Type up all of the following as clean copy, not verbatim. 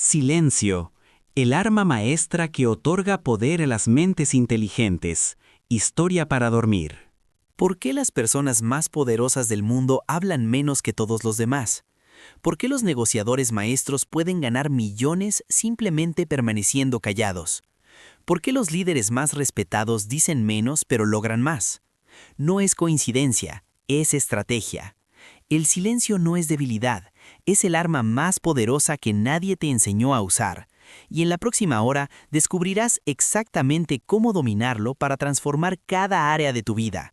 Silencio, el arma maestra que otorga poder a las mentes inteligentes. Historia para dormir. ¿Por qué las personas más poderosas del mundo hablan menos que todos los demás? ¿Por qué los negociadores maestros pueden ganar millones simplemente permaneciendo callados? ¿Por qué los líderes más respetados dicen menos pero logran más? No es coincidencia, es estrategia. El silencio no es debilidad, es el arma más poderosa que nadie te enseñó a usar. Y en la próxima hora descubrirás exactamente cómo dominarlo para transformar cada área de tu vida.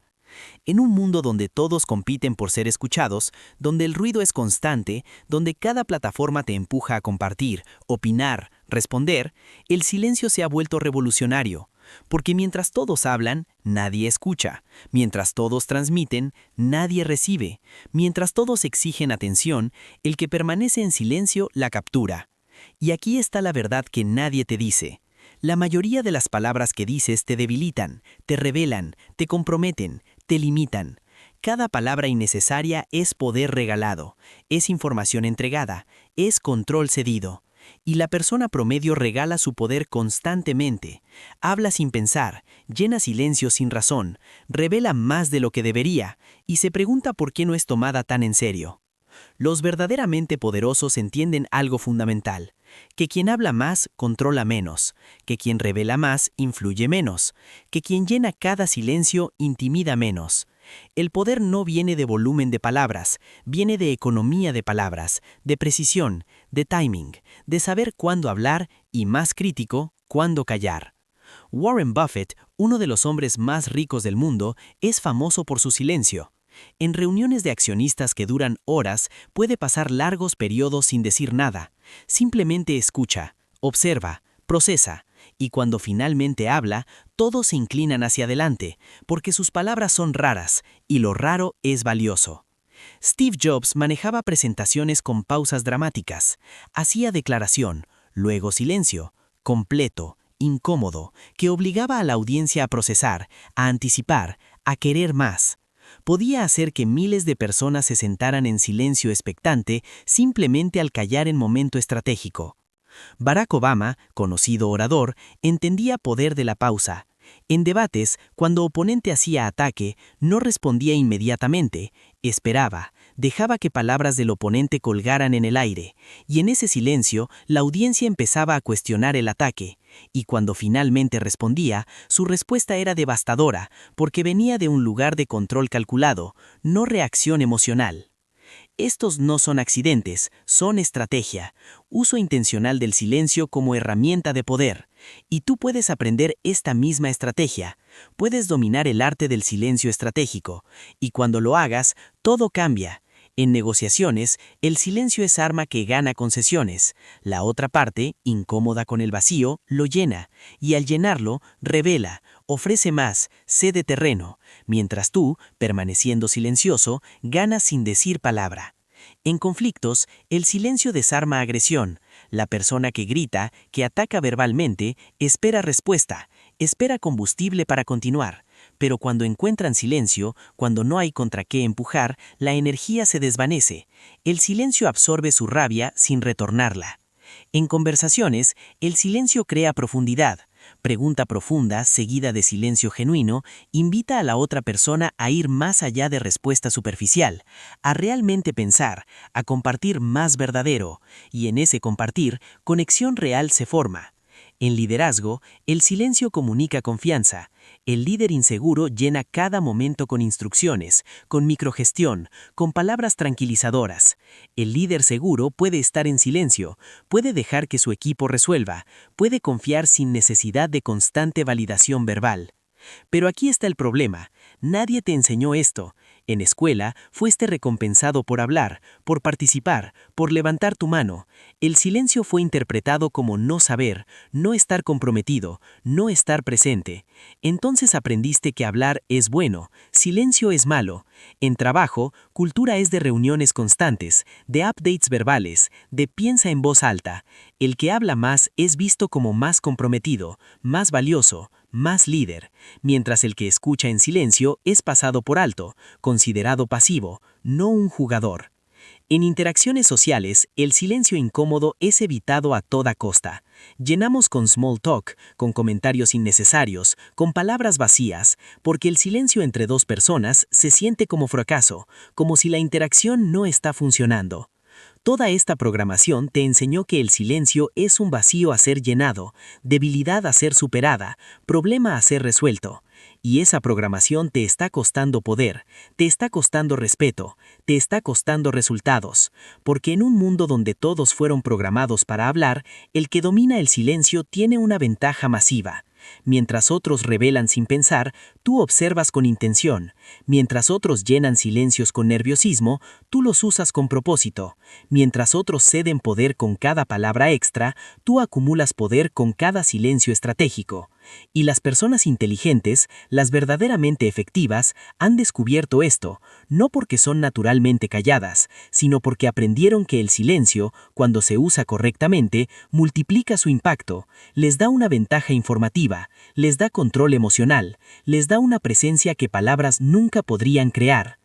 En un mundo donde todos compiten por ser escuchados, donde el ruido es constante, donde cada plataforma te empuja a compartir, opinar, responder, el silencio se ha vuelto revolucionario. Porque mientras todos hablan, nadie escucha. Mientras todos transmiten, nadie recibe. Mientras todos exigen atención, el que permanece en silencio la captura. Y aquí está la verdad que nadie te dice. La mayoría de las palabras que dices te debilitan, te revelan, te comprometen, te limitan. Cada palabra innecesaria es poder regalado, es información entregada, es control cedido. Y la persona promedio regala su poder constantemente. Habla sin pensar, llena silencio sin razón, revela más de lo que debería y se pregunta por qué no es tomada tan en serio. Los verdaderamente poderosos entienden algo fundamental, que quien habla más controla menos, que quien revela más influye menos, que quien llena cada silencio intimida menos. El poder no viene de volumen de palabras, viene de economía de palabras, de precisión, de timing, de saber cuándo hablar y, más crítico, cuándo callar. Warren Buffett, uno de los hombres más ricos del mundo, es famoso por su silencio. En reuniones de accionistas que duran horas, puede pasar largos periodos sin decir nada. Simplemente escucha, observa, procesa, y cuando finalmente habla, todos se inclinan hacia adelante, porque sus palabras son raras, y lo raro es valioso. Steve Jobs manejaba presentaciones con pausas dramáticas. Hacía declaración, luego silencio, completo, incómodo, que obligaba a la audiencia a procesar, a anticipar, a querer más. Podía hacer que miles de personas se sentaran en silencio expectante simplemente al callar en momento estratégico. Barack Obama, conocido orador, entendía poder de la pausa. En debates, cuando oponente hacía ataque, no respondía inmediatamente, esperaba, dejaba que palabras del oponente colgaran en el aire, y en ese silencio la audiencia empezaba a cuestionar el ataque, y cuando finalmente respondía, su respuesta era devastadora, porque venía de un lugar de control calculado, no reacción emocional. Estos no son accidentes, son estrategia, uso intencional del silencio como herramienta de poder. Y tú puedes aprender esta misma estrategia. Puedes dominar el arte del silencio estratégico. Y cuando lo hagas, todo cambia. En negociaciones, el silencio es arma que gana concesiones. La otra parte, incómoda con el vacío, lo llena. Y al llenarlo, revela, ofrece más, cede terreno, mientras tú, permaneciendo silencioso, ganas sin decir palabra. En conflictos, el silencio desarma agresión. La persona que grita, que ataca verbalmente, espera respuesta, espera combustible para continuar. Pero cuando encuentran silencio, cuando no hay contra qué empujar, la energía se desvanece. El silencio absorbe su rabia sin retornarla. En conversaciones, el silencio crea profundidad. Pregunta profunda, seguida de silencio genuino, invita a la otra persona a ir más allá de respuesta superficial, a realmente pensar, a compartir más verdadero, y en ese compartir, conexión real se forma. En liderazgo, el silencio comunica confianza. El líder inseguro llena cada momento con instrucciones, con microgestión, con palabras tranquilizadoras. El líder seguro puede estar en silencio, puede dejar que su equipo resuelva, puede confiar sin necesidad de constante validación verbal. Pero aquí está el problema. Nadie te enseñó esto. En escuela, fuiste recompensado por hablar, por participar, por levantar tu mano. El silencio fue interpretado como no saber, no estar comprometido, no estar presente. Entonces aprendiste que hablar es bueno, silencio es malo. En trabajo, cultura es de reuniones constantes, de updates verbales, de piensa en voz alta. El que habla más es visto como más comprometido, más valioso, más líder, mientras el que escucha en silencio es pasado por alto, considerado pasivo, no un jugador. En interacciones sociales, el silencio incómodo es evitado a toda costa. Llenamos con small talk, con comentarios innecesarios, con palabras vacías, porque el silencio entre dos personas se siente como fracaso, como si la interacción no está funcionando. Toda esta programación te enseñó que el silencio es un vacío a ser llenado, debilidad a ser superada, problema a ser resuelto. Y esa programación te está costando poder, te está costando respeto, te está costando resultados, porque en un mundo donde todos fueron programados para hablar, el que domina el silencio tiene una ventaja masiva. Mientras otros revelan sin pensar, tú observas con intención. Mientras otros llenan silencios con nerviosismo, tú los usas con propósito. Mientras otros ceden poder con cada palabra extra, tú acumulas poder con cada silencio estratégico. Y las personas inteligentes, las verdaderamente efectivas, han descubierto esto, no porque son naturalmente calladas, sino porque aprendieron que el silencio, cuando se usa correctamente, multiplica su impacto, les da una ventaja informativa, les da control emocional, les da una presencia que palabras nunca podrían crear.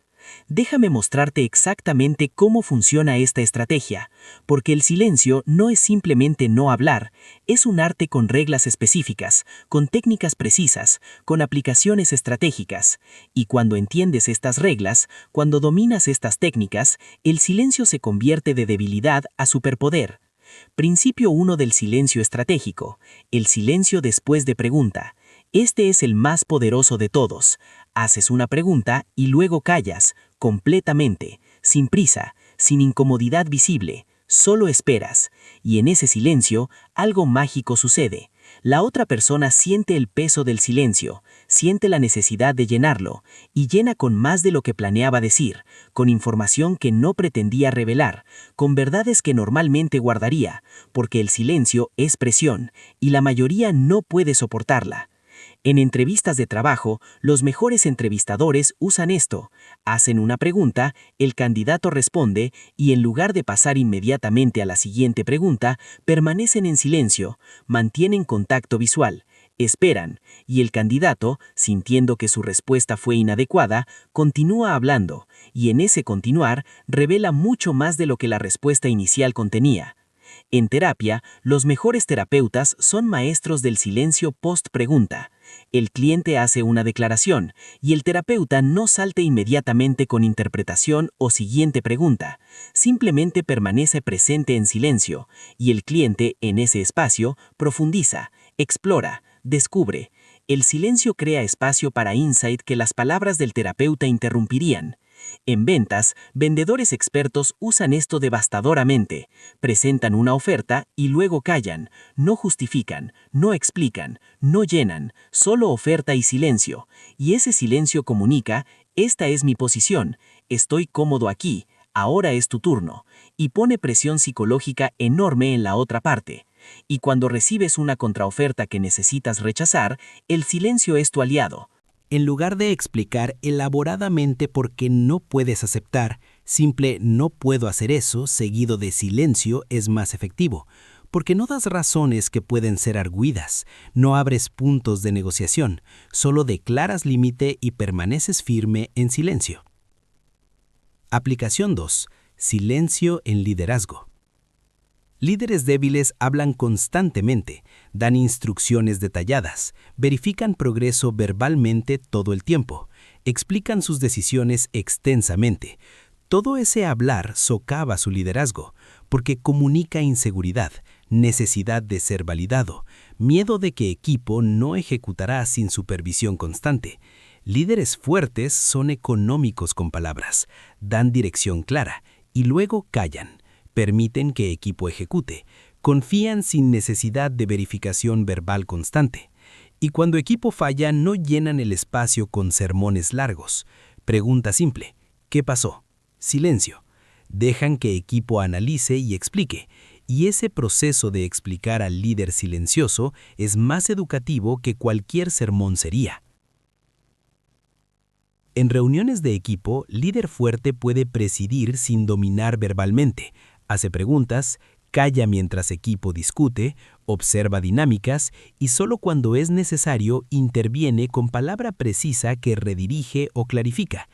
Déjame mostrarte exactamente cómo funciona esta estrategia, porque el silencio no es simplemente no hablar, es un arte con reglas específicas, con técnicas precisas, con aplicaciones estratégicas. Y cuando entiendes estas reglas, cuando dominas estas técnicas, el silencio se convierte de debilidad a superpoder. Principio 1 del silencio estratégico: el silencio después de pregunta. Este es el más poderoso de todos. Haces una pregunta y luego callas, completamente, sin prisa, sin incomodidad visible, solo esperas. Y en ese silencio, algo mágico sucede. La otra persona siente el peso del silencio, siente la necesidad de llenarlo, y llena con más de lo que planeaba decir, con información que no pretendía revelar, con verdades que normalmente guardaría, porque el silencio es presión, y la mayoría no puede soportarla. En entrevistas de trabajo, los mejores entrevistadores usan esto. Hacen una pregunta, el candidato responde y en lugar de pasar inmediatamente a la siguiente pregunta, permanecen en silencio, mantienen contacto visual, esperan, y el candidato, sintiendo que su respuesta fue inadecuada, continúa hablando, y en ese continuar revela mucho más de lo que la respuesta inicial contenía. En terapia, los mejores terapeutas son maestros del silencio post-pregunta. El cliente hace una declaración y el terapeuta no salta inmediatamente con interpretación o siguiente pregunta. Simplemente permanece presente en silencio y el cliente, en ese espacio, profundiza, explora, descubre. El silencio crea espacio para insight que las palabras del terapeuta interrumpirían. En ventas, vendedores expertos usan esto devastadoramente. Presentan una oferta y luego callan, no justifican, no explican, no llenan, solo oferta y silencio. Y ese silencio comunica: esta es mi posición, estoy cómodo aquí, ahora es tu turno. Y pone presión psicológica enorme en la otra parte. Y cuando recibes una contraoferta que necesitas rechazar, el silencio es tu aliado. En lugar de explicar elaboradamente por qué no puedes aceptar, simple "no puedo hacer eso" seguido de silencio es más efectivo, porque no das razones que pueden ser arguidas, no abres puntos de negociación, solo declaras límite y permaneces firme en silencio. Aplicación 2. Silencio en liderazgo. Líderes débiles hablan constantemente, dan instrucciones detalladas, verifican progreso verbalmente todo el tiempo, explican sus decisiones extensamente. Todo ese hablar socava su liderazgo, porque comunica inseguridad, necesidad de ser validado, miedo de que equipo no ejecutará sin supervisión constante. Líderes fuertes son económicos con palabras, dan dirección clara y luego callan. Permiten que equipo ejecute, confían sin necesidad de verificación verbal constante. Y cuando equipo falla, no llenan el espacio con sermones largos. Pregunta simple: ¿qué pasó? Silencio. Dejan que equipo analice y explique. Y ese proceso de explicar al líder silencioso es más educativo que cualquier sermón sería. En reuniones de equipo, líder fuerte puede presidir sin dominar verbalmente. Hace preguntas, calla mientras equipo discute, observa dinámicas y solo cuando es necesario interviene con palabra precisa que redirige o clarifica.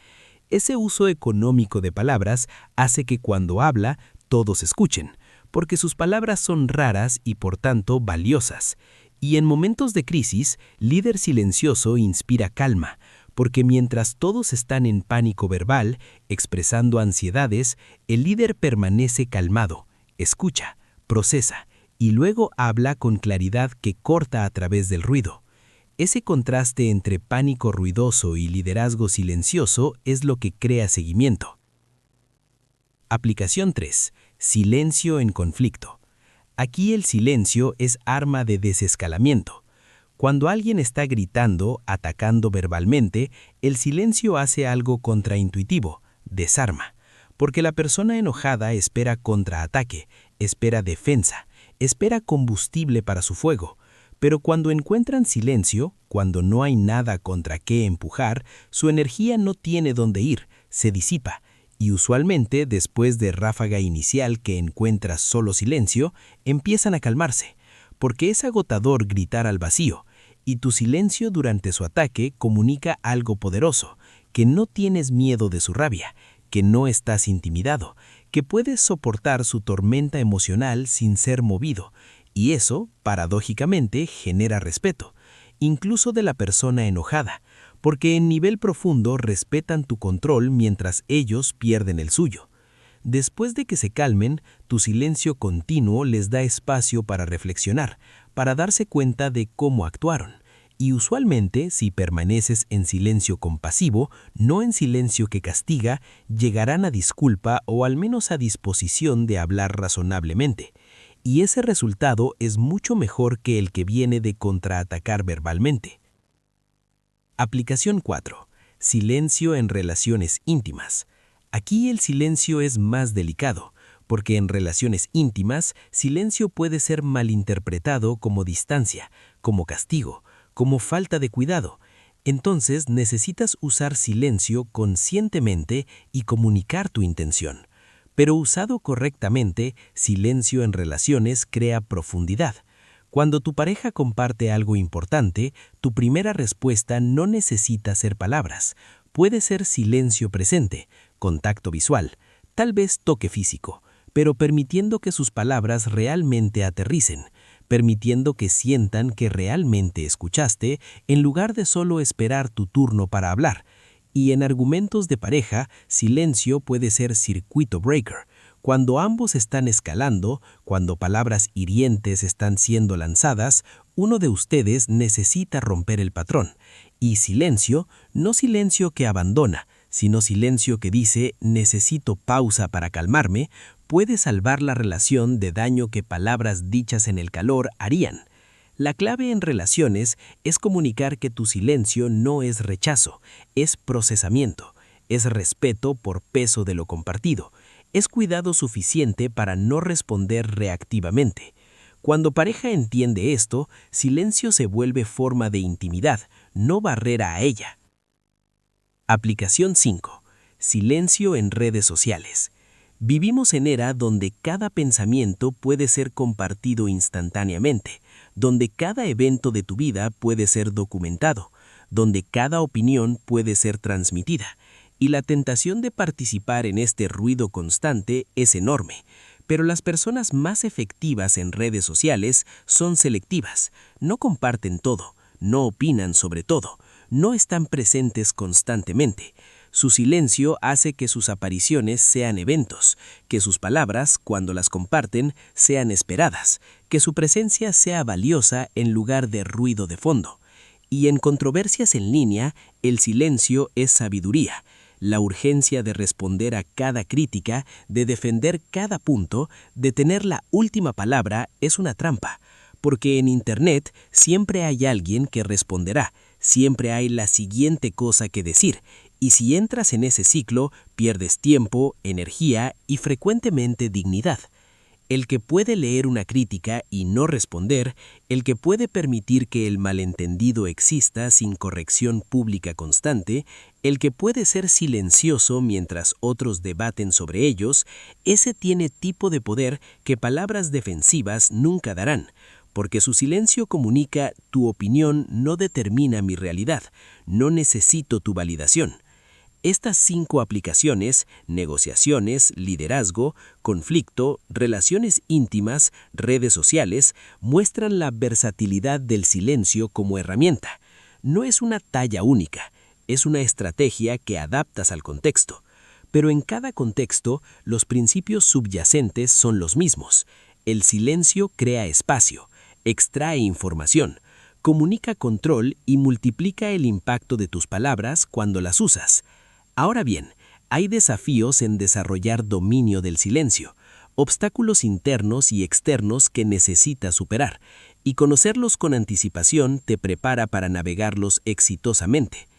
Ese uso económico de palabras hace que cuando habla, todos escuchen, porque sus palabras son raras y por tanto valiosas. Y en momentos de crisis, líder silencioso inspira calma, porque mientras todos están en pánico verbal, expresando ansiedades, el líder permanece calmado, escucha, procesa y luego habla con claridad que corta a través del ruido. Ese contraste entre pánico ruidoso y liderazgo silencioso es lo que crea seguimiento. Aplicación 3. Silencio en conflicto. Aquí el silencio es arma de desescalamiento. Cuando alguien está gritando, atacando verbalmente, el silencio hace algo contraintuitivo, desarma, porque la persona enojada espera contraataque, espera defensa, espera combustible para su fuego. Pero cuando encuentran silencio, cuando no hay nada contra qué empujar, su energía no tiene dónde ir, se disipa, y usualmente después de ráfaga inicial que encuentra solo silencio, empiezan a calmarse, porque es agotador gritar al vacío, y tu silencio durante su ataque comunica algo poderoso, que no tienes miedo de su rabia, que no estás intimidado, que puedes soportar su tormenta emocional sin ser movido, y eso, paradójicamente, genera respeto, incluso de la persona enojada, porque en nivel profundo respetan tu control mientras ellos pierden el suyo. Después de que se calmen, tu silencio continuo les da espacio para reflexionar, para darse cuenta de cómo actuaron. Y usualmente, si permaneces en silencio compasivo, no en silencio que castiga, llegarán a disculpa o al menos a disposición de hablar razonablemente. Y ese resultado es mucho mejor que el que viene de contraatacar verbalmente. Aplicación 4. Silencio en relaciones íntimas. Aquí el silencio es más delicado, porque en relaciones íntimas, silencio puede ser malinterpretado como distancia, como castigo, como falta de cuidado. Entonces necesitas usar silencio conscientemente y comunicar tu intención. Pero usado correctamente, silencio en relaciones crea profundidad. Cuando tu pareja comparte algo importante, tu primera respuesta no necesita ser palabras. Puede ser silencio presente, contacto visual, tal vez toque físico, pero permitiendo que sus palabras realmente aterricen, permitiendo que sientan que realmente escuchaste en lugar de solo esperar tu turno para hablar. Y en argumentos de pareja, silencio puede ser circuito breaker. Cuando ambos están escalando, cuando palabras hirientes están siendo lanzadas, uno de ustedes necesita romper el patrón. Y silencio, no silencio que abandona, sino silencio que dice necesito pausa para calmarme, puede salvar la relación de daño que palabras dichas en el calor harían. La clave en relaciones es comunicar que tu silencio no es rechazo, es procesamiento, es respeto por peso de lo compartido, es cuidado suficiente para no responder reactivamente. Cuando pareja entiende esto, silencio se vuelve forma de intimidad, no barrera a ella. Aplicación 5. Silencio en redes sociales. Vivimos en era donde cada pensamiento puede ser compartido instantáneamente, donde cada evento de tu vida puede ser documentado, donde cada opinión puede ser transmitida, y la tentación de participar en este ruido constante es enorme. Pero las personas más efectivas en redes sociales son selectivas, no comparten todo, no opinan sobre todo, no están presentes constantemente. Su silencio hace que sus apariciones sean eventos, que sus palabras, cuando las comparten, sean esperadas, que su presencia sea valiosa en lugar de ruido de fondo. Y en controversias en línea, el silencio es sabiduría. La urgencia de responder a cada crítica, de defender cada punto, de tener la última palabra es una trampa, porque en Internet siempre hay alguien que responderá, siempre hay la siguiente cosa que decir, y si entras en ese ciclo, pierdes tiempo, energía y frecuentemente dignidad. El que puede leer una crítica y no responder, el que puede permitir que el malentendido exista sin corrección pública constante, el que puede ser silencioso mientras otros debaten sobre ellos, ese tiene tipo de poder que palabras defensivas nunca darán, porque su silencio comunica tu opinión no determina mi realidad, no necesito tu validación. Estas 5 aplicaciones, negociaciones, liderazgo, conflicto, relaciones íntimas, redes sociales, muestran la versatilidad del silencio como herramienta. No es una talla única, es una estrategia que adaptas al contexto. Pero en cada contexto, los principios subyacentes son los mismos. El silencio crea espacio, extrae información, comunica control y multiplica el impacto de tus palabras cuando las usas. Ahora bien, hay desafíos en desarrollar dominio del silencio, obstáculos internos y externos que necesitas superar, y conocerlos con anticipación te prepara para navegarlos exitosamente.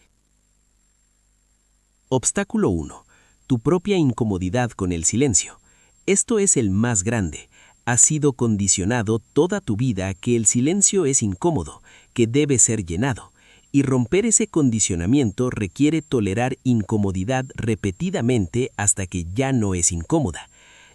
Obstáculo 1. Tu propia incomodidad con el silencio. Esto es el más grande. Has sido condicionado toda tu vida a que el silencio es incómodo, que debe ser llenado. Y romper ese condicionamiento requiere tolerar incomodidad repetidamente hasta que ya no es incómoda.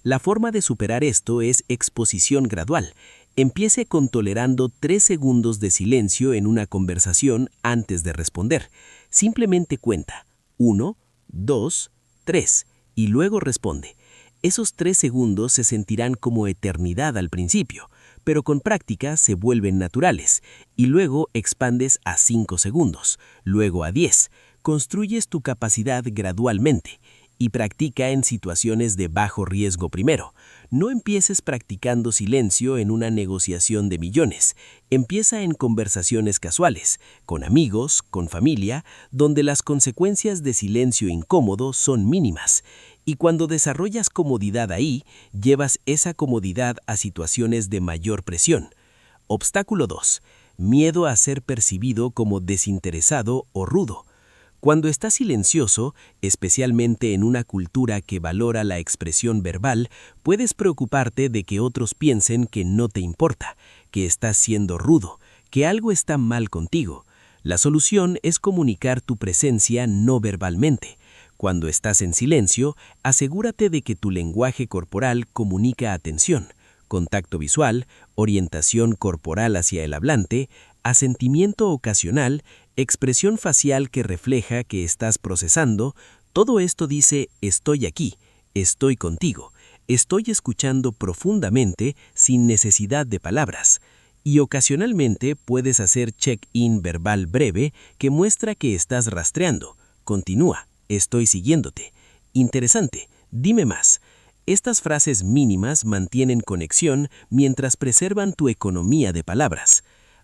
La forma de superar esto es exposición gradual. Empiece con tolerando 3 segundos de silencio en una conversación antes de responder. Simplemente cuenta 1, 2, 3 y luego responde. Esos 3 segundos se sentirán como eternidad al principio, pero con práctica se vuelven naturales, y luego expandes a 5 segundos, luego a 10. Construyes tu capacidad gradualmente y practica en situaciones de bajo riesgo primero. No empieces practicando silencio en una negociación de millones. Empieza en conversaciones casuales, con amigos, con familia, donde las consecuencias de silencio incómodo son mínimas. Y cuando desarrollas comodidad ahí, llevas esa comodidad a situaciones de mayor presión. Obstáculo 2. Miedo a ser percibido como desinteresado o rudo. Cuando estás silencioso, especialmente en una cultura que valora la expresión verbal, puedes preocuparte de que otros piensen que no te importa, que estás siendo rudo, que algo está mal contigo. La solución es comunicar tu presencia no verbalmente. Cuando estás en silencio, asegúrate de que tu lenguaje corporal comunica atención, contacto visual, orientación corporal hacia el hablante, asentimiento ocasional, expresión facial que refleja que estás procesando. Todo esto dice estoy aquí, estoy contigo, estoy escuchando profundamente sin necesidad de palabras. Y ocasionalmente puedes hacer check-in verbal breve que muestra que estás rastreando. Continúa, estoy siguiéndote. Interesante, dime más. Estas frases mínimas mantienen conexión mientras preservan tu economía de palabras.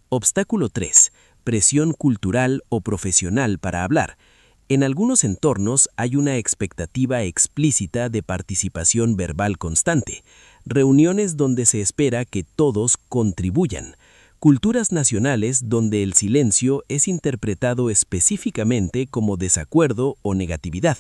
Obstáculo 3. Presión cultural o profesional para hablar. En algunos entornos hay una expectativa explícita de participación verbal constante, reuniones donde se espera que todos contribuyan, culturas nacionales donde el silencio es interpretado específicamente como desacuerdo o negatividad.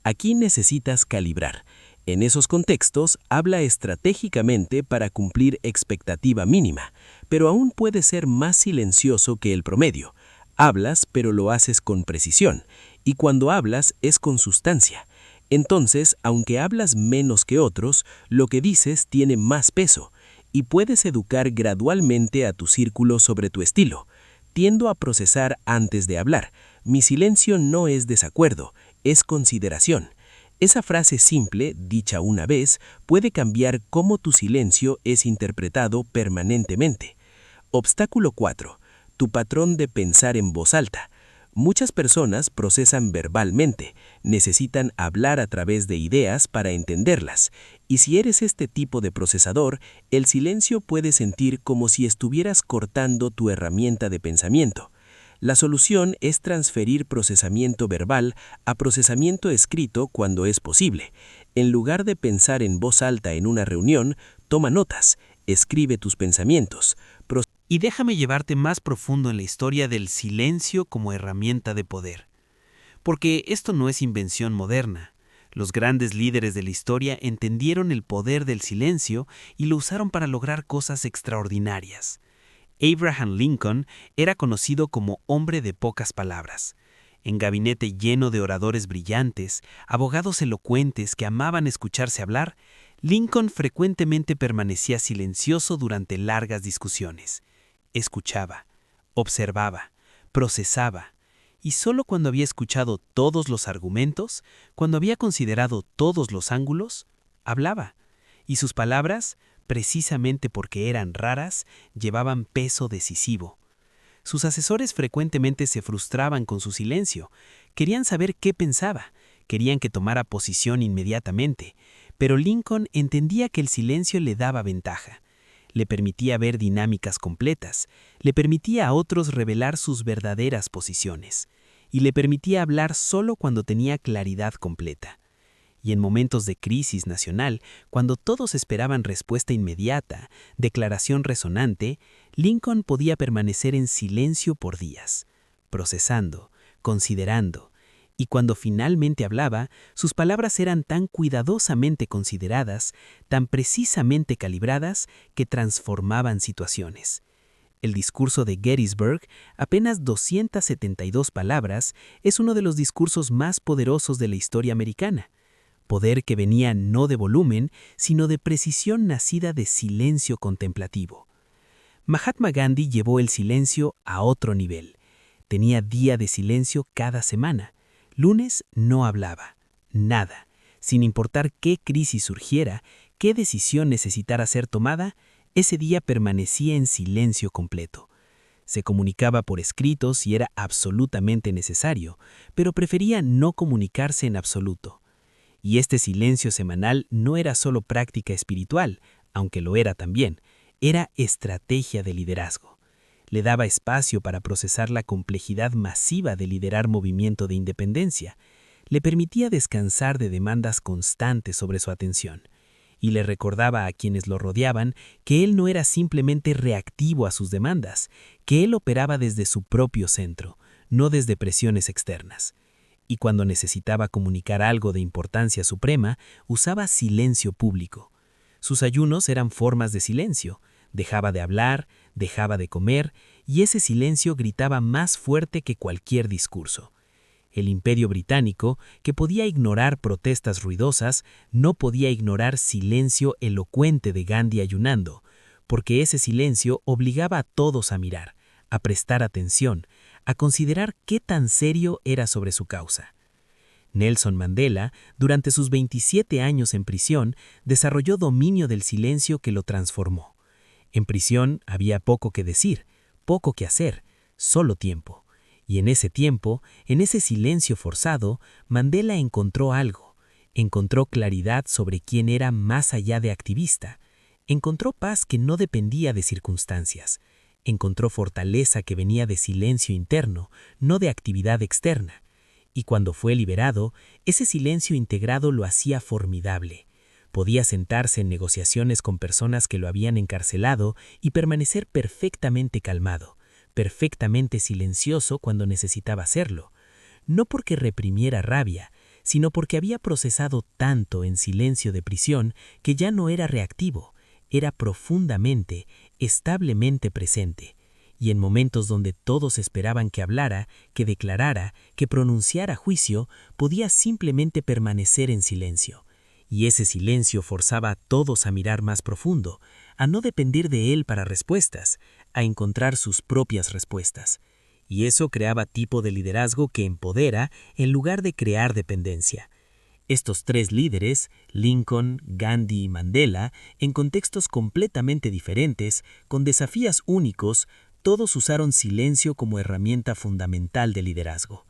Aquí necesitas calibrar. En esos contextos, habla estratégicamente para cumplir expectativa mínima, pero aún puede ser más silencioso que el promedio. Hablas, pero lo haces con precisión, y cuando hablas es con sustancia. Entonces, aunque hablas menos que otros, lo que dices tiene más peso, y puedes educar gradualmente a tu círculo sobre tu estilo. Tiendo a procesar antes de hablar. Mi silencio no es desacuerdo, es consideración. Esa frase simple, dicha una vez, puede cambiar cómo tu silencio es interpretado permanentemente. Obstáculo 4. Tu patrón de pensar en voz alta. Muchas personas procesan verbalmente, necesitan hablar a través de ideas para entenderlas, y si eres este tipo de procesador, el silencio puede sentir como si estuvieras cortando tu herramienta de pensamiento. La solución es transferir procesamiento verbal a procesamiento escrito cuando es posible. En lugar de pensar en voz alta en una reunión, toma notas, escribe tus pensamientos. Y déjame llevarte más profundo en la historia del silencio como herramienta de poder. Porque esto no es invención moderna. Los grandes líderes de la historia entendieron el poder del silencio y lo usaron para lograr cosas extraordinarias. Abraham Lincoln era conocido como hombre de pocas palabras. En gabinete lleno de oradores brillantes, abogados elocuentes que amaban escucharse hablar, Lincoln frecuentemente permanecía silencioso durante largas discusiones. Escuchaba, observaba, procesaba, Y solo cuando había escuchado todos los argumentos, cuando había considerado todos los ángulos, hablaba. Y sus palabras, precisamente porque eran raras, llevaban peso decisivo. Sus asesores frecuentemente se frustraban con su silencio. Querían saber qué pensaba, querían que tomara posición inmediatamente, pero Lincoln entendía que el silencio le daba ventaja. Le permitía ver dinámicas completas, le permitía a otros revelar sus verdaderas posiciones, y le permitía hablar solo cuando tenía claridad completa. Y en momentos de crisis nacional, cuando todos esperaban respuesta inmediata, declaración resonante, Lincoln podía permanecer en silencio por días, procesando, considerando, y cuando finalmente hablaba, sus palabras eran tan cuidadosamente consideradas, tan precisamente calibradas, que transformaban situaciones. El discurso de Gettysburg, apenas 272 palabras, es uno de los discursos más poderosos de la historia americana. Poder que venía no de volumen, sino de precisión nacida de silencio contemplativo. Mahatma Gandhi llevó el silencio a otro nivel. Tenía día de silencio cada semana. Lunes no hablaba, nada. Sin importar qué crisis surgiera, qué decisión necesitara ser tomada, ese día permanecía en silencio completo. Se comunicaba por escrito si era absolutamente necesario, pero prefería no comunicarse en absoluto. Y este silencio semanal no era solo práctica espiritual, aunque lo era también, era estrategia de liderazgo. Le daba espacio para procesar la complejidad masiva de liderar movimiento de independencia. Le permitía descansar de demandas constantes sobre su atención. Y le recordaba a quienes lo rodeaban que él no era simplemente reactivo a sus demandas, que él operaba desde su propio centro, no desde presiones externas. Y cuando necesitaba comunicar algo de importancia suprema, usaba silencio público. Sus ayunos eran formas de silencio. Dejaba de hablar, dejaba de comer, y ese silencio gritaba más fuerte que cualquier discurso. El Imperio Británico, que podía ignorar protestas ruidosas, no podía ignorar silencio elocuente de Gandhi ayunando, porque ese silencio obligaba a todos a mirar, a prestar atención, a considerar qué tan serio era sobre su causa. Nelson Mandela, durante sus 27 años en prisión, desarrolló dominio del silencio que lo transformó. En prisión había poco que decir, poco que hacer, solo tiempo. Y en ese tiempo, en ese silencio forzado, Mandela encontró algo. Encontró claridad sobre quién era más allá de activista. Encontró paz que no dependía de circunstancias. Encontró fortaleza que venía de silencio interno, no de actividad externa. Y cuando fue liberado, ese silencio integrado lo hacía formidable. Podía sentarse en negociaciones con personas que lo habían encarcelado y permanecer perfectamente calmado, perfectamente silencioso cuando necesitaba hacerlo. No porque reprimiera rabia, sino porque había procesado tanto en silencio de prisión que ya no era reactivo, era profundamente, establemente presente. Y en momentos donde todos esperaban que hablara, que declarara, que pronunciara juicio, podía simplemente permanecer en silencio. Y ese silencio forzaba a todos a mirar más profundo, a no depender de él para respuestas, a encontrar sus propias respuestas. Y eso creaba tipo de liderazgo que empodera en lugar de crear dependencia. Estos tres líderes, Lincoln, Gandhi y Mandela, en contextos completamente diferentes, con desafíos únicos, todos usaron silencio como herramienta fundamental de liderazgo.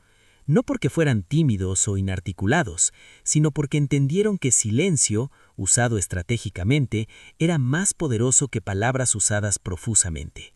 No porque fueran tímidos o inarticulados, sino porque entendieron que silencio, usado estratégicamente, era más poderoso que palabras usadas profusamente.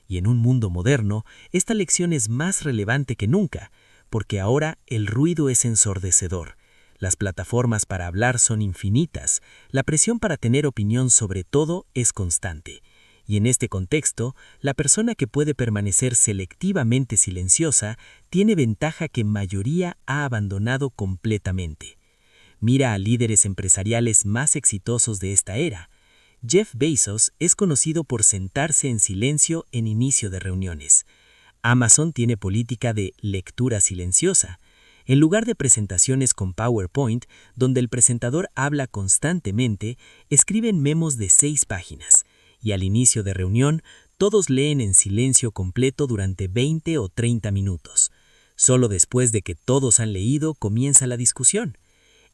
Y en un mundo moderno, esta lección es más relevante que nunca, porque ahora el ruido es ensordecedor. Las plataformas para hablar son infinitas, la presión para tener opinión sobre todo es constante. Y en este contexto, la persona que puede permanecer selectivamente silenciosa tiene ventaja que mayoría ha abandonado completamente. Mira a líderes empresariales más exitosos de esta era. Jeff Bezos es conocido por sentarse en silencio en inicio de reuniones. Amazon tiene política de lectura silenciosa. En lugar de presentaciones con PowerPoint, donde el presentador habla constantemente, escriben memos de 6 páginas. Y al inicio de reunión, todos leen en silencio completo durante 20 o 30 minutos. Solo después de que todos han leído comienza la discusión.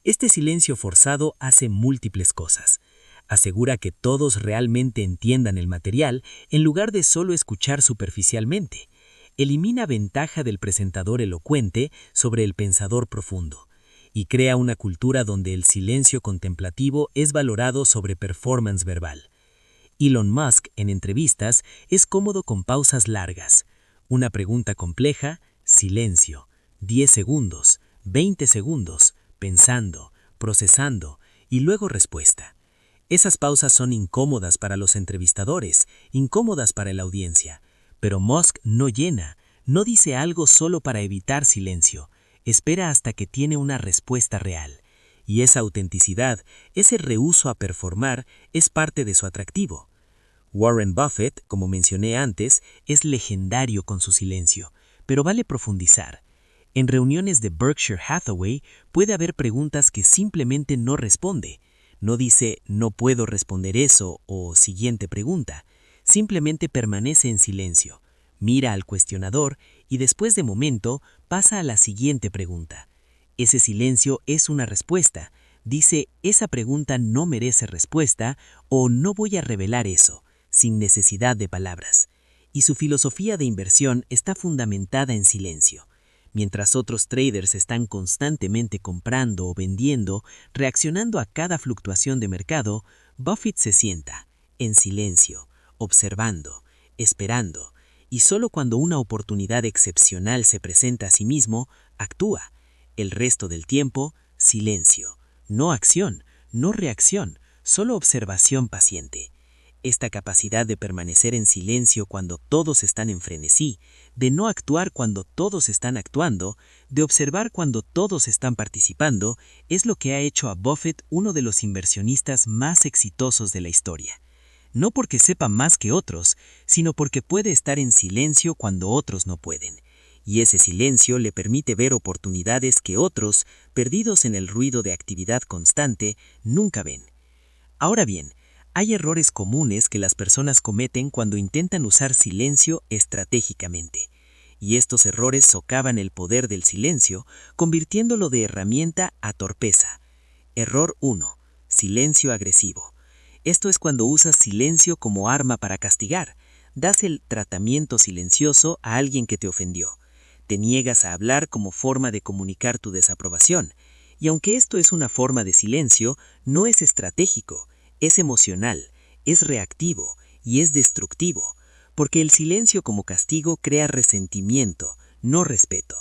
Este silencio forzado hace múltiples cosas. Asegura que todos realmente entiendan el material en lugar de solo escuchar superficialmente. Elimina ventaja del presentador elocuente sobre el pensador profundo. Y crea una cultura donde el silencio contemplativo es valorado sobre performance verbal. Elon Musk, en entrevistas, es cómodo con pausas largas. Una pregunta compleja, silencio. 10 segundos, 20 segundos, pensando, procesando, y luego respuesta. Esas pausas son incómodas para los entrevistadores, incómodas para la audiencia. Pero Musk no llena, no dice algo solo para evitar silencio. Espera hasta que tiene una respuesta real. Y esa autenticidad, ese rehúso a performar, es parte de su atractivo. Warren Buffett, como mencioné antes, es legendario con su silencio, pero vale profundizar. En reuniones de Berkshire Hathaway puede haber preguntas que simplemente no responde. No dice «no puedo responder eso» o «siguiente pregunta». Simplemente permanece en silencio, mira al cuestionador y después de momento pasa a la siguiente pregunta. Ese silencio es una respuesta. Dice «esa pregunta no merece respuesta» o «no voy a revelar eso», sin necesidad de palabras. Y su filosofía de inversión está fundamentada en silencio. Mientras otros traders están constantemente comprando o vendiendo, reaccionando a cada fluctuación de mercado, Buffett se sienta, en silencio, observando, esperando, y solo cuando una oportunidad excepcional se presenta a sí mismo, actúa. El resto del tiempo, silencio. No acción, no reacción, solo observación paciente. Esta capacidad de permanecer en silencio cuando todos están en frenesí, de no actuar cuando todos están actuando, de observar cuando todos están participando, es lo que ha hecho a Buffett uno de los inversionistas más exitosos de la historia. No porque sepa más que otros, sino porque puede estar en silencio cuando otros no pueden. Y ese silencio le permite ver oportunidades que otros, perdidos en el ruido de actividad constante, nunca ven. Ahora bien, hay errores comunes que las personas cometen cuando intentan usar silencio estratégicamente. Y estos errores socavan el poder del silencio, convirtiéndolo de herramienta a torpeza. Error 1. Silencio agresivo. Esto es cuando usas silencio como arma para castigar. Das el tratamiento silencioso a alguien que te ofendió. Te niegas a hablar como forma de comunicar tu desaprobación. Y aunque esto es una forma de silencio, no es estratégico. Es emocional, es reactivo y es destructivo, porque el silencio como castigo crea resentimiento, no respeto.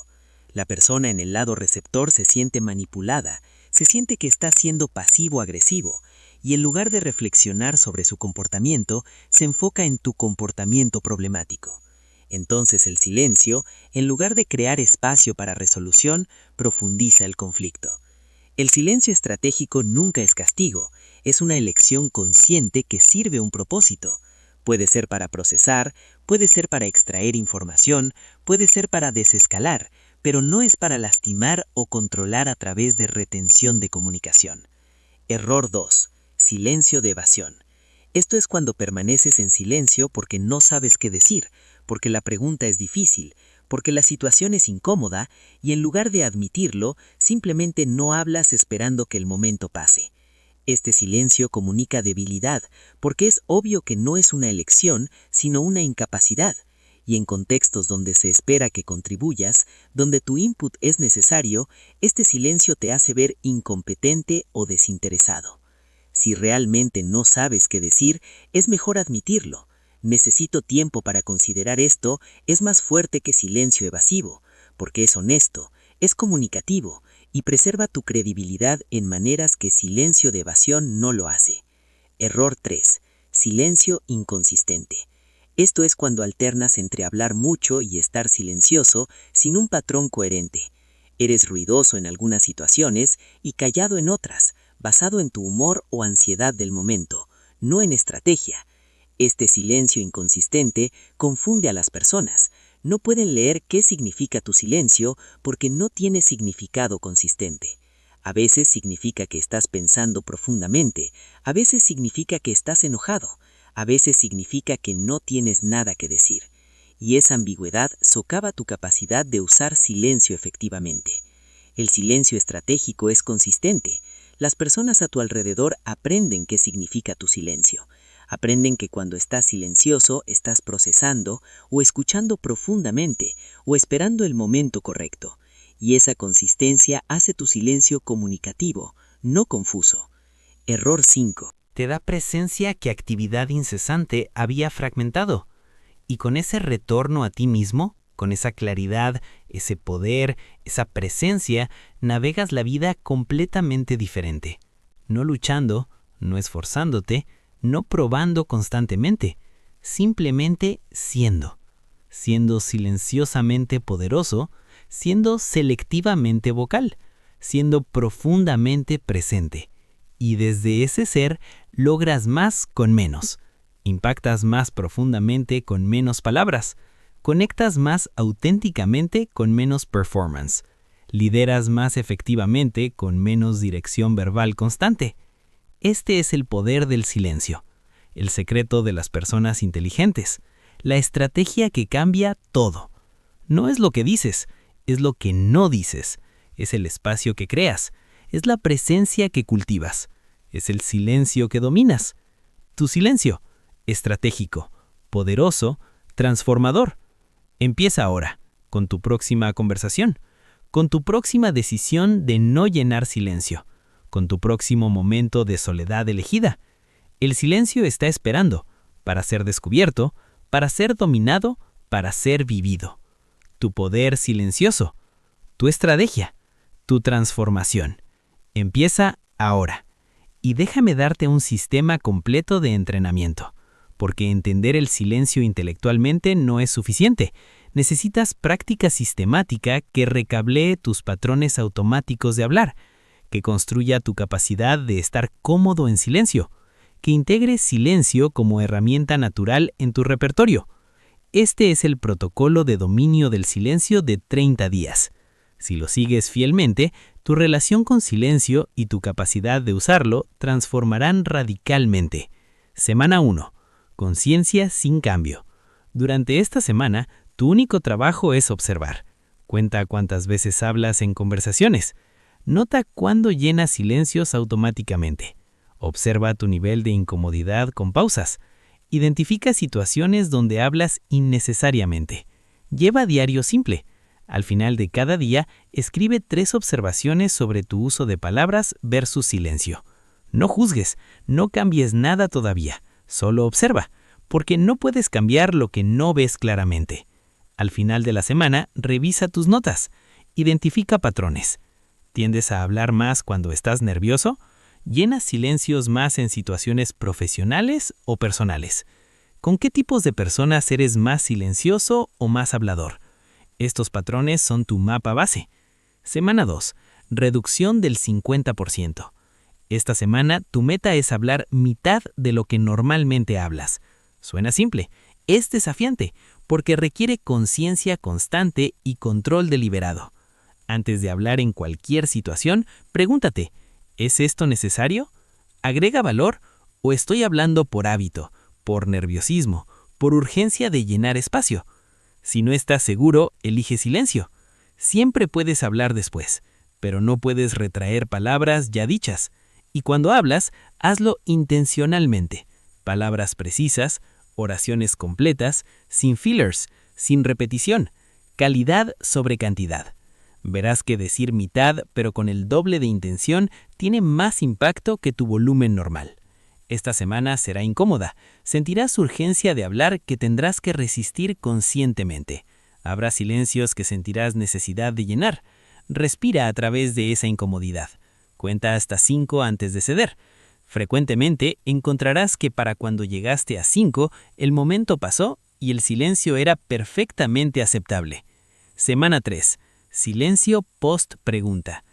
La persona en el lado receptor se siente manipulada, se siente que está siendo pasivo-agresivo, y en lugar de reflexionar sobre su comportamiento, se enfoca en tu comportamiento problemático. Entonces el silencio, en lugar de crear espacio para resolución, profundiza el conflicto. El silencio estratégico nunca es castigo, es una elección consciente que sirve un propósito. Puede ser para procesar, puede ser para extraer información, puede ser para desescalar, pero no es para lastimar o controlar a través de retención de comunicación. Error 2. Silencio de evasión. Esto es cuando permaneces en silencio porque no sabes qué decir, porque la pregunta es difícil, porque la situación es incómoda y en lugar de admitirlo, simplemente no hablas esperando que el momento pase. Este silencio comunica debilidad, porque es obvio que no es una elección, sino una incapacidad. Y en contextos donde se espera que contribuyas, donde tu input es necesario, este silencio te hace ver incompetente o desinteresado. Si realmente no sabes qué decir, es mejor admitirlo. Necesito tiempo para considerar esto es más fuerte que silencio evasivo, porque es honesto, es comunicativo y preserva tu credibilidad en maneras que silencio de evasión no lo hace. Error 3. Silencio inconsistente. Esto es cuando alternas entre hablar mucho y estar silencioso sin un patrón coherente. Eres ruidoso en algunas situaciones y callado en otras, basado en tu humor o ansiedad del momento, no en estrategia. Este silencio inconsistente confunde a las personas. No pueden leer qué significa tu silencio porque no tiene significado consistente. A veces significa que estás pensando profundamente, a veces significa que estás enojado, a veces significa que no tienes nada que decir. y esa ambigüedad socava tu capacidad de usar silencio efectivamente. El silencio estratégico es consistente. Las personas a tu alrededor aprenden qué significa tu silencio. Aprenden que cuando estás silencioso estás procesando o escuchando profundamente o esperando el momento correcto. Y esa consistencia hace tu silencio comunicativo, no confuso. Error 5. Te da presencia que actividad incesante había fragmentado. Y con ese retorno a ti mismo, con esa claridad, ese poder, esa presencia, navegas la vida completamente diferente. No luchando, no esforzándote, no probando constantemente, simplemente siendo. Siendo silenciosamente poderoso, siendo selectivamente vocal, siendo profundamente presente. Y desde ese ser logras más con menos. Impactas más profundamente con menos palabras. Conectas más auténticamente con menos performance. Lideras más efectivamente con menos dirección verbal constante. Este es el poder del silencio, el secreto de las personas inteligentes, la estrategia que cambia todo. No es lo que dices, es lo que no dices, es el espacio que creas, es la presencia que cultivas, es el silencio que dominas. Tu silencio, estratégico, poderoso, transformador. Empieza ahora, con tu próxima conversación, con tu próxima decisión de no llenar silencio, con tu próximo momento de soledad elegida. El silencio está esperando para ser descubierto, para ser dominado, para ser vivido. Tu poder silencioso, tu estrategia, tu transformación. Empieza ahora. Y déjame darte un sistema completo de entrenamiento, porque entender el silencio intelectualmente no es suficiente. Necesitas práctica sistemática que recablee tus patrones automáticos de hablar, que construya tu capacidad de estar cómodo en silencio, que integre silencio como herramienta natural en tu repertorio. Este es el protocolo de dominio del silencio de 30 días. Si lo sigues fielmente, tu relación con silencio y tu capacidad de usarlo transformarán radicalmente. Semana 1. Conciencia sin cambio. Durante esta semana, tu único trabajo es observar. Cuenta cuántas veces hablas en conversaciones. Nota cuándo llenas silencios automáticamente. Observa tu nivel de incomodidad con pausas. Identifica situaciones donde hablas innecesariamente. Lleva diario simple. Al final de cada día, escribe 3 observaciones sobre tu uso de palabras versus silencio. No juzgues, no cambies nada todavía, solo observa, porque no puedes cambiar lo que no ves claramente. Al final de la semana, revisa tus notas. Identifica patrones. ¿Tiendes a hablar más cuando estás nervioso? ¿Llenas silencios más en situaciones profesionales o personales? ¿Con qué tipos de personas eres más silencioso o más hablador? Estos patrones son tu mapa base. Semana 2. Reducción del 50%. Esta semana tu meta es hablar mitad de lo que normalmente hablas. Suena simple, es desafiante, porque requiere conciencia constante y control deliberado. Antes de hablar en cualquier situación, pregúntate, ¿es esto necesario? ¿Agrega valor o estoy hablando por hábito, por nerviosismo, por urgencia de llenar espacio? Si no estás seguro, elige silencio. Siempre puedes hablar después, pero no puedes retraer palabras ya dichas. Y cuando hablas, hazlo intencionalmente. Palabras precisas, oraciones completas, sin fillers, sin repetición. Calidad sobre cantidad. Verás que decir mitad, pero con el doble de intención, tiene más impacto que tu volumen normal. Esta semana será incómoda. Sentirás urgencia de hablar que tendrás que resistir conscientemente. Habrá silencios que sentirás necesidad de llenar. Respira a través de esa incomodidad. Cuenta hasta 5 antes de ceder. Frecuentemente encontrarás que para cuando llegaste a 5, el momento pasó y el silencio era perfectamente aceptable. Semana 3. Silencio post-pregunta.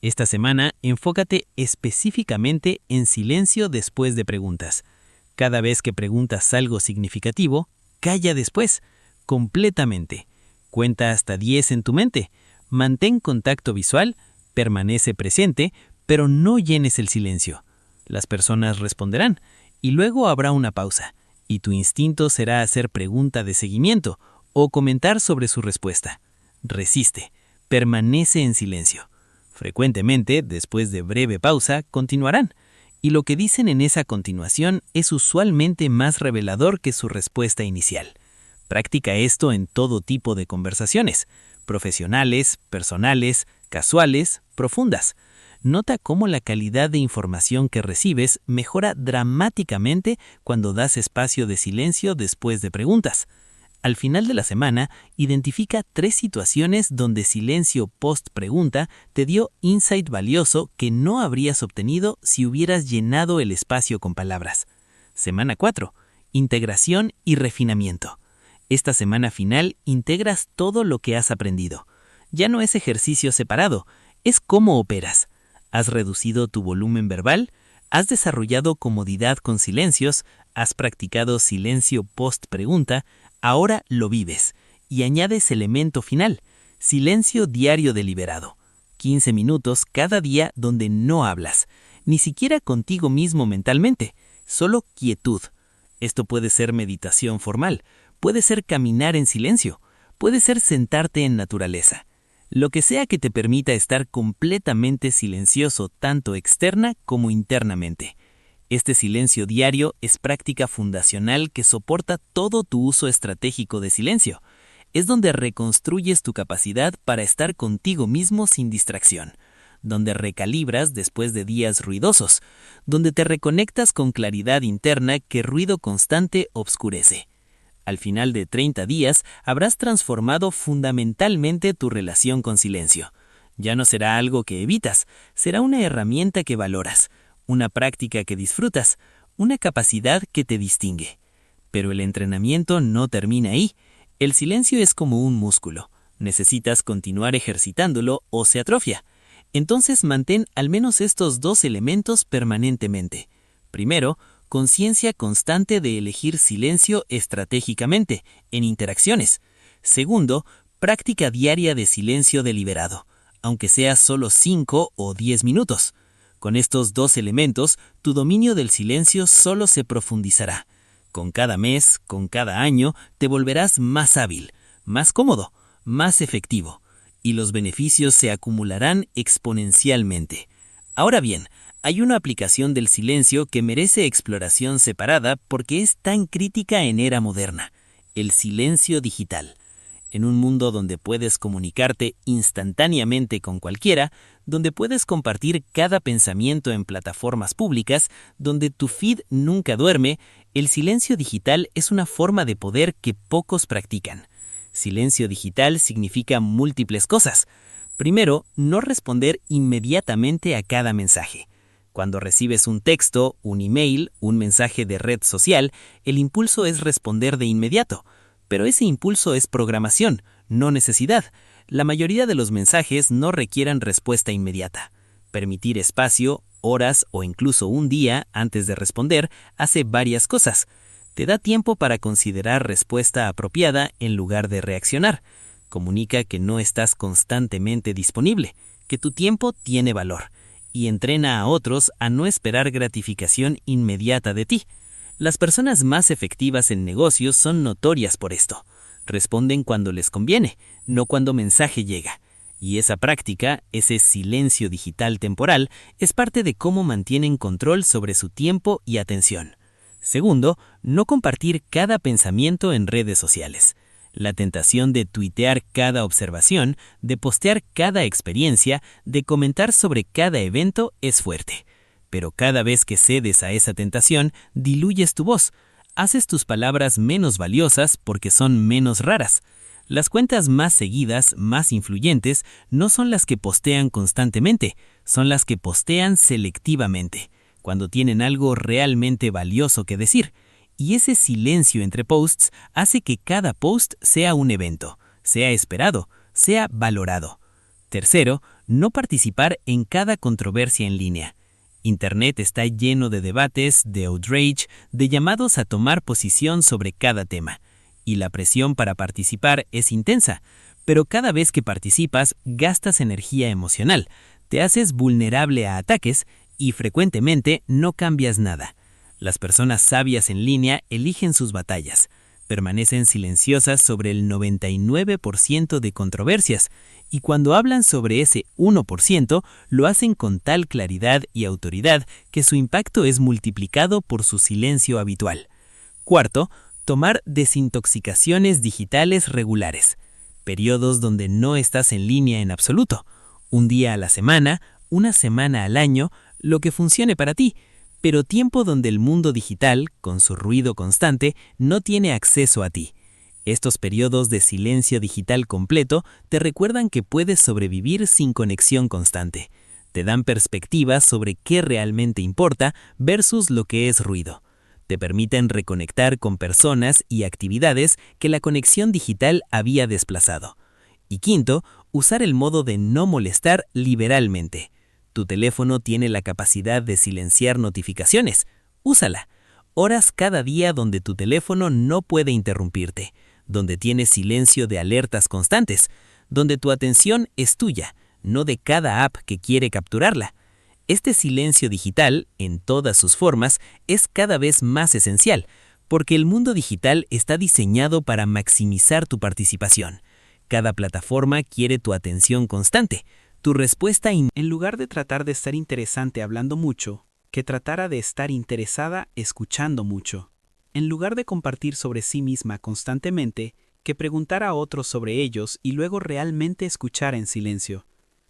Esta semana, enfócate específicamente en silencio después de preguntas. Cada vez que preguntas algo significativo, calla después, completamente. Cuenta hasta 10 en tu mente. Mantén contacto visual, permanece presente, pero no llenes el silencio. Las personas responderán, y luego habrá una pausa, y tu instinto será hacer pregunta de seguimiento, o comentar sobre su respuesta. Resiste, permanece en silencio. Frecuentemente, después de breve pausa, continuarán, y lo que dicen en esa continuación es usualmente más revelador que su respuesta inicial. Practica esto en todo tipo de conversaciones, profesionales, personales, casuales, profundas. Nota cómo la calidad de información que recibes mejora dramáticamente cuando das espacio de silencio después de preguntas. Al final de la semana, identifica 3 situaciones donde silencio post-pregunta te dio insight valioso que no habrías obtenido si hubieras llenado el espacio con palabras. Semana 4. Integración y refinamiento. Esta semana final integras todo lo que has aprendido. Ya no es ejercicio separado, es cómo operas. ¿Has reducido tu volumen verbal? ¿Has desarrollado comodidad con silencios? ¿Has practicado silencio post-pregunta? Ahora lo vives. Y añades elemento final, silencio diario deliberado. 15 minutos cada día donde no hablas, ni siquiera contigo mismo mentalmente, solo quietud. Esto puede ser meditación formal, puede ser caminar en silencio, puede ser sentarte en naturaleza. Lo que sea que te permita estar completamente silencioso tanto externa como internamente. Este silencio diario es práctica fundacional que soporta todo tu uso estratégico de silencio. Es donde reconstruyes tu capacidad para estar contigo mismo sin distracción, donde recalibras después de días ruidosos, donde te reconectas con claridad interna que ruido constante obscurece. Al final de 30 días habrás transformado fundamentalmente tu relación con silencio. Ya no será algo que evitas, será una herramienta que valoras, una práctica que disfrutas, una capacidad que te distingue. Pero el entrenamiento no termina ahí. El silencio es como un músculo. Necesitas continuar ejercitándolo o se atrofia. Entonces mantén al menos estos 2 elementos permanentemente. Primero, conciencia constante de elegir silencio estratégicamente, en interacciones. Segundo, práctica diaria de silencio deliberado, aunque sea solo 5 o 10 minutos. Con estos 2 elementos, tu dominio del silencio solo se profundizará. Con cada mes, con cada año, te volverás más hábil, más cómodo, más efectivo, y los beneficios se acumularán exponencialmente. Ahora bien, hay una aplicación del silencio que merece exploración separada porque es tan crítica en era moderna: el silencio digital. En un mundo donde puedes comunicarte instantáneamente con cualquiera, donde puedes compartir cada pensamiento en plataformas públicas, donde tu feed nunca duerme, el silencio digital es una forma de poder que pocos practican. Silencio digital significa múltiples cosas. Primero, no responder inmediatamente a cada mensaje. Cuando recibes un texto, un email, un mensaje de red social, el impulso es responder de inmediato. Pero ese impulso es programación, no necesidad. La mayoría de los mensajes no requieren respuesta inmediata. Permitir espacio, horas o incluso un día antes de responder hace varias cosas. Te da tiempo para considerar respuesta apropiada en lugar de reaccionar. Comunica que no estás constantemente disponible, que tu tiempo tiene valor. Y entrena a otros a no esperar gratificación inmediata de ti. Las personas más efectivas en negocios son notorias por esto. Responden cuando les conviene, no cuando mensaje llega. Y esa práctica, ese silencio digital temporal, es parte de cómo mantienen control sobre su tiempo y atención. Segundo, no compartir cada pensamiento en redes sociales. La tentación de tuitear cada observación, de postear cada experiencia, de comentar sobre cada evento es fuerte. Pero cada vez que cedes a esa tentación, diluyes tu voz. Haces tus palabras menos valiosas porque son menos raras. Las cuentas más seguidas, más influyentes, no son las que postean constantemente, son las que postean selectivamente, cuando tienen algo realmente valioso que decir. Y ese silencio entre posts hace que cada post sea un evento, sea esperado, sea valorado. Tercero, no participar en cada controversia en línea. Internet está lleno de debates, de outrage, de llamados a tomar posición sobre cada tema. Y la presión para participar es intensa, pero cada vez que participas gastas energía emocional, te haces vulnerable a ataques y frecuentemente no cambias nada. Las personas sabias en línea eligen sus batallas, permanecen silenciosas sobre el 99% de controversias, y cuando hablan sobre ese 1%, lo hacen con tal claridad y autoridad que su impacto es multiplicado por su silencio habitual. Cuarto, tomar desintoxicaciones digitales regulares. Periodos donde no estás en línea en absoluto. Un día a la semana, una semana al año, lo que funcione para ti, pero tiempo donde el mundo digital, con su ruido constante, no tiene acceso a ti. Estos periodos de silencio digital completo te recuerdan que puedes sobrevivir sin conexión constante. Te dan perspectivas sobre qué realmente importa versus lo que es ruido. Te permiten reconectar con personas y actividades que la conexión digital había desplazado. Y quinto, usar el modo de no molestar liberalmente. Tu teléfono tiene la capacidad de silenciar notificaciones. Úsala. Horas cada día donde tu teléfono no puede interrumpirte, donde tienes silencio de alertas constantes, donde tu atención es tuya, no de cada app que quiere capturarla. Este silencio digital, en todas sus formas, es cada vez más esencial, porque el mundo digital está diseñado para maximizar tu participación. Cada plataforma quiere tu atención constante, tu respuesta en lugar de tratar de estar interesante hablando mucho, que tratara de estar interesada escuchando mucho. En lugar de compartir sobre sí misma constantemente, que preguntara a otros sobre ellos y luego realmente escuchara en silencio.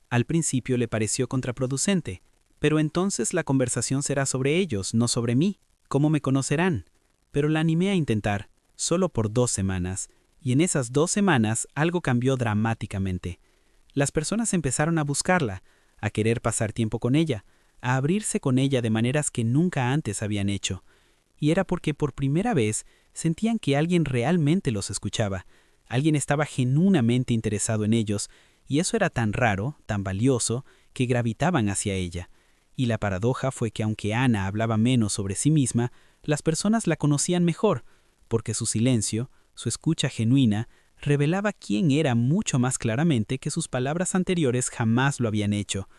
Al principio le pareció contraproducente, pero entonces la conversación será sobre ellos, no sobre mí. ¿Cómo me conocerán? Pero la animé a intentar, solo por 2 semanas, y en esas 2 semanas algo cambió dramáticamente. Las personas empezaron a buscarla, a querer pasar tiempo con ella, a abrirse con ella de maneras que nunca antes habían hecho. Y era porque por primera vez sentían que alguien realmente los escuchaba, alguien estaba genuinamente interesado en ellos, y eso era tan raro, tan valioso, que gravitaban hacia ella. Y la paradoja fue que aunque Ana hablaba menos sobre sí misma, las personas la conocían mejor, porque su silencio, su escucha genuina, revelaba quién era mucho más claramente que sus palabras anteriores jamás lo habían hecho.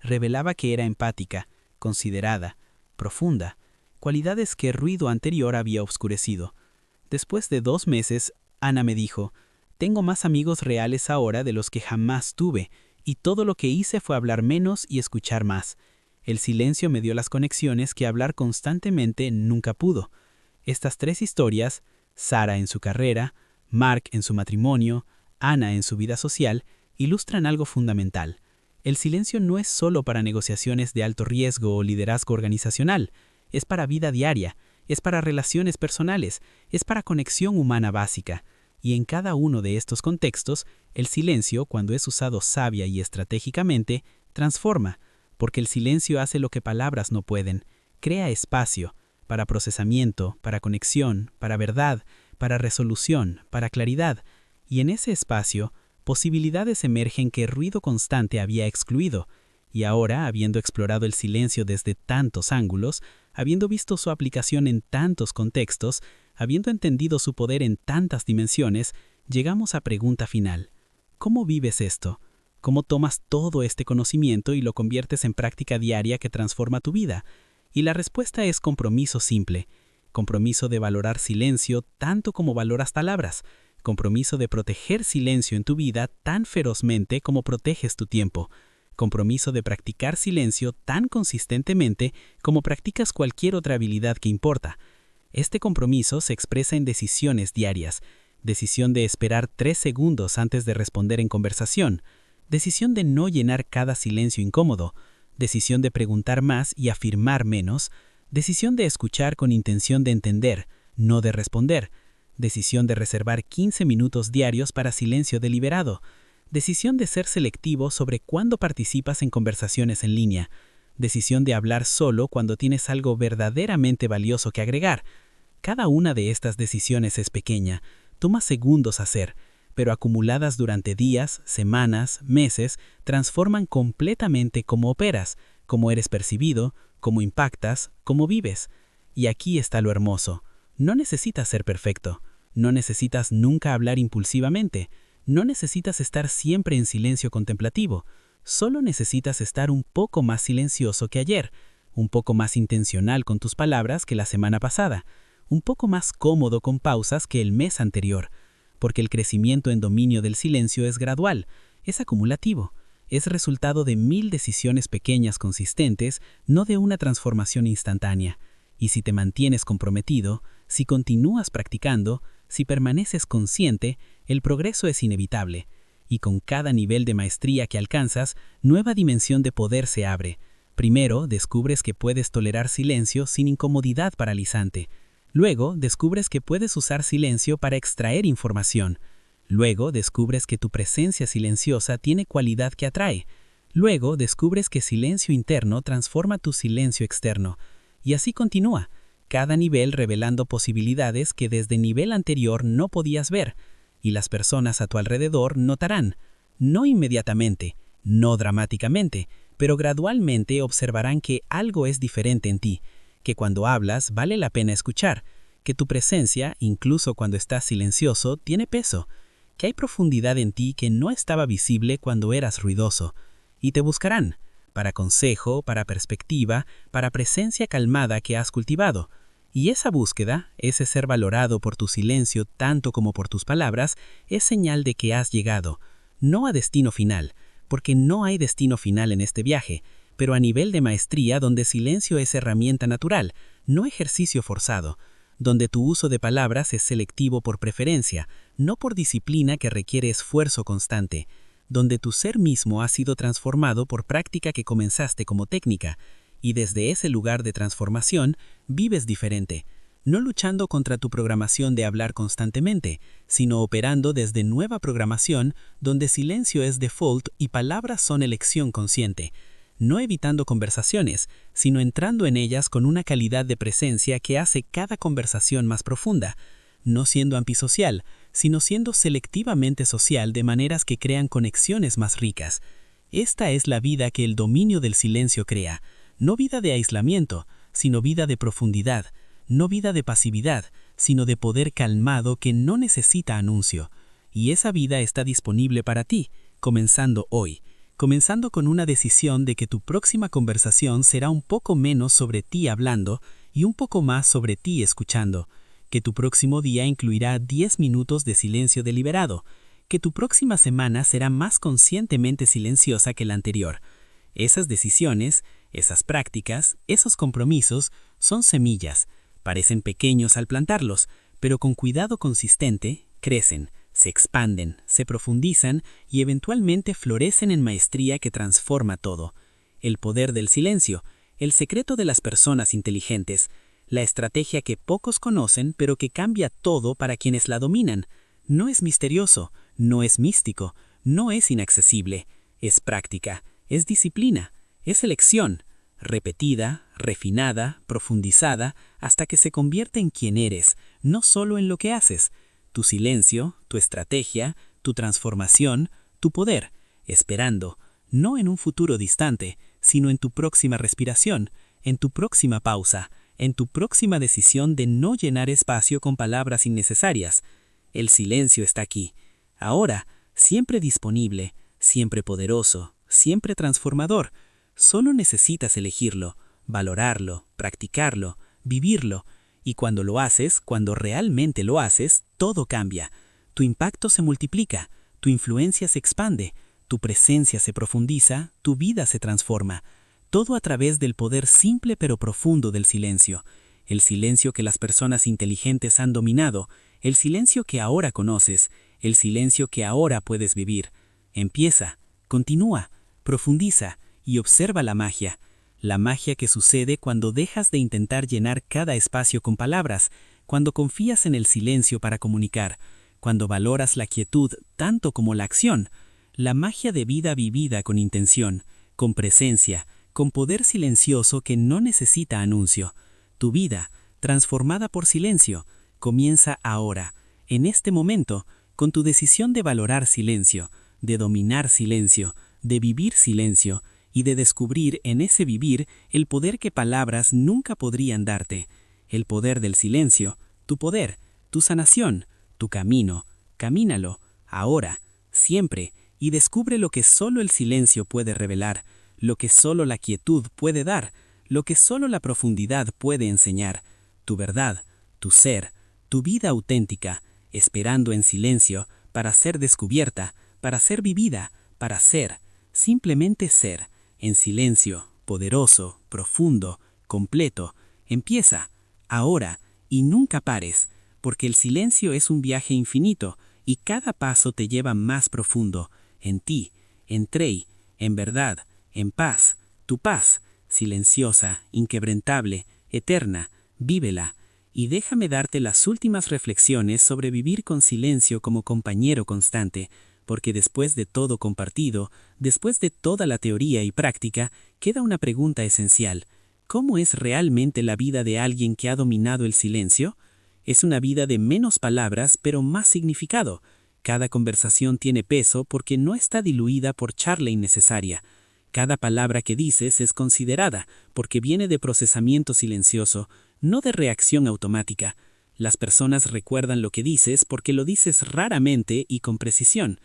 Revelaba que era empática, considerada, profunda, cualidades que el ruido anterior había obscurecido. Después de 2 meses, Ana me dijo, «Tengo más amigos reales ahora de los que jamás tuve, y todo lo que hice fue hablar menos y escuchar más. El silencio me dio las conexiones que hablar constantemente nunca pudo». Estas 3 historias, Sara en su carrera, Mark en su matrimonio, Ana en su vida social, ilustran algo fundamental. El silencio no es solo para negociaciones de alto riesgo o liderazgo organizacional, es para vida diaria, es para relaciones personales, es para conexión humana básica. Y en cada uno de estos contextos, el silencio, cuando es usado sabia y estratégicamente, transforma, porque el silencio hace lo que palabras no pueden, crea espacio para procesamiento, para conexión, para verdad, para resolución, para claridad, y en ese espacio, posibilidades emergen que el ruido constante había excluido, y ahora, habiendo explorado el silencio desde tantos ángulos, habiendo visto su aplicación en tantos contextos, habiendo entendido su poder en tantas dimensiones, llegamos a pregunta final. ¿Cómo vives esto? ¿Cómo tomas todo este conocimiento y lo conviertes en práctica diaria que transforma tu vida? Y la respuesta es compromiso simple. Compromiso de valorar silencio tanto como valoras palabras. Compromiso de proteger silencio en tu vida tan ferozmente como proteges tu tiempo. Compromiso de practicar silencio tan consistentemente como practicas cualquier otra habilidad que importa. Este compromiso se expresa en decisiones diarias. Decisión de esperar 3 segundos antes de responder en conversación. Decisión de no llenar cada silencio incómodo. Decisión de preguntar más y afirmar menos. Decisión de escuchar con intención de entender, no de responder. Decisión de reservar 15 minutos diarios para silencio deliberado. Decisión de ser selectivo sobre cuándo participas en conversaciones en línea. Decisión de hablar solo cuando tienes algo verdaderamente valioso que agregar. Cada una de estas decisiones es pequeña, toma segundos hacer, pero acumuladas durante días, semanas, meses, transforman completamente cómo operas, cómo eres percibido, cómo impactas, cómo vives. Y aquí está lo hermoso. No necesitas ser perfecto. No necesitas nunca hablar impulsivamente. No necesitas estar siempre en silencio contemplativo. Solo necesitas estar un poco más silencioso que ayer, un poco más intencional con tus palabras que la semana pasada, un poco más cómodo con pausas que el mes anterior, porque el crecimiento en dominio del silencio es gradual, es acumulativo, es resultado de 1000 decisiones pequeñas consistentes, no de una transformación instantánea. Y si te mantienes comprometido, si continúas practicando, si permaneces consciente, el progreso es inevitable. Y con cada nivel de maestría que alcanzas, nueva dimensión de poder se abre. Primero, descubres que puedes tolerar silencio sin incomodidad paralizante. Luego, descubres que puedes usar silencio para extraer información. Luego, descubres que tu presencia silenciosa tiene cualidad que atrae. Luego, descubres que silencio interno transforma tu silencio externo. Y así continúa, cada nivel revelando posibilidades que desde nivel anterior no podías ver. Y las personas a tu alrededor notarán, no inmediatamente, no dramáticamente, pero gradualmente observarán que algo es diferente en ti, que cuando hablas vale la pena escuchar, que tu presencia, incluso cuando estás silencioso, tiene peso, que hay profundidad en ti que no estaba visible cuando eras ruidoso, y te buscarán, para consejo, para perspectiva, para presencia calmada que has cultivado. Y esa búsqueda, ese ser valorado por tu silencio tanto como por tus palabras, es señal de que has llegado, no a destino final, porque no hay destino final en este viaje, pero a nivel de maestría donde silencio es herramienta natural, no ejercicio forzado, donde tu uso de palabras es selectivo por preferencia, no por disciplina que requiere esfuerzo constante, donde tu ser mismo ha sido transformado por práctica que comenzaste como técnica, y desde ese lugar de transformación vives diferente, no luchando contra tu programación de hablar constantemente, sino operando desde nueva programación donde silencio es default y palabras son elección consciente, no evitando conversaciones, sino entrando en ellas con una calidad de presencia que hace cada conversación más profunda, no siendo antisocial, sino siendo selectivamente social de maneras que crean conexiones más ricas. Esta es la vida que el dominio del silencio crea, no vida de aislamiento, sino vida de profundidad, no vida de pasividad, sino de poder calmado que no necesita anuncio. Y esa vida está disponible para ti, comenzando hoy, comenzando con una decisión de que tu próxima conversación será un poco menos sobre ti hablando y un poco más sobre ti escuchando, que tu próximo día incluirá 10 minutos de silencio deliberado, que tu próxima semana será más conscientemente silenciosa que la anterior. Esas decisiones, esas prácticas, esos compromisos son semillas. Parecen pequeños al plantarlos, pero con cuidado consistente, crecen, se expanden, se profundizan y eventualmente florecen en maestría que transforma todo. El poder del silencio, el secreto de las personas inteligentes, la estrategia que pocos conocen pero que cambia todo para quienes la dominan. No es misterioso, no es místico, no es inaccesible, es práctica, es disciplina, es elección, repetida, refinada, profundizada, hasta que se convierte en quien eres, no solo en lo que haces. Tu silencio, tu estrategia, tu transformación, tu poder, esperando, no en un futuro distante, sino en tu próxima respiración, en tu próxima pausa, en tu próxima decisión de no llenar espacio con palabras innecesarias. El silencio está aquí, ahora, siempre disponible, siempre poderoso, siempre transformador. Solo necesitas elegirlo, valorarlo, practicarlo, vivirlo. Y cuando lo haces, cuando realmente lo haces, todo cambia. Tu impacto se multiplica, tu influencia se expande, tu presencia se profundiza, tu vida se transforma. Todo a través del poder simple pero profundo del silencio. El silencio que las personas inteligentes han dominado, el silencio que ahora conoces, el silencio que ahora puedes vivir. Empieza, continúa, profundiza y observa la magia que sucede cuando dejas de intentar llenar cada espacio con palabras, cuando confías en el silencio para comunicar, cuando valoras la quietud tanto como la acción, la magia de vida vivida con intención, con presencia, con poder silencioso que no necesita anuncio. Tu vida, transformada por silencio, comienza ahora, en este momento, con tu decisión de valorar silencio, de dominar silencio, de vivir silencio, y de descubrir en ese vivir el poder que palabras nunca podrían darte, el poder del silencio, tu poder, tu sanación, tu camino. Camínalo, ahora, siempre, y descubre lo que solo el silencio puede revelar, lo que solo la quietud puede dar, lo que solo la profundidad puede enseñar, tu verdad, tu ser, tu vida auténtica, esperando en silencio para ser descubierta, para ser vivida, para ser, simplemente ser, en silencio, poderoso, profundo, completo. Empieza, ahora, y nunca pares, porque el silencio es un viaje infinito y cada paso te lleva más profundo, en ti, en Trey, en verdad, en paz, tu paz, silenciosa, inquebrantable, eterna, vívela. Y déjame darte las últimas reflexiones sobre vivir con silencio como compañero constante, porque después de todo compartido, después de toda la teoría y práctica, queda una pregunta esencial. ¿Cómo es realmente la vida de alguien que ha dominado el silencio? Es una vida de menos palabras, pero más significado. Cada conversación tiene peso porque no está diluida por charla innecesaria. Cada palabra que dices es considerada porque viene de procesamiento silencioso, no de reacción automática. Las personas recuerdan lo que dices porque lo dices raramente y con precisión.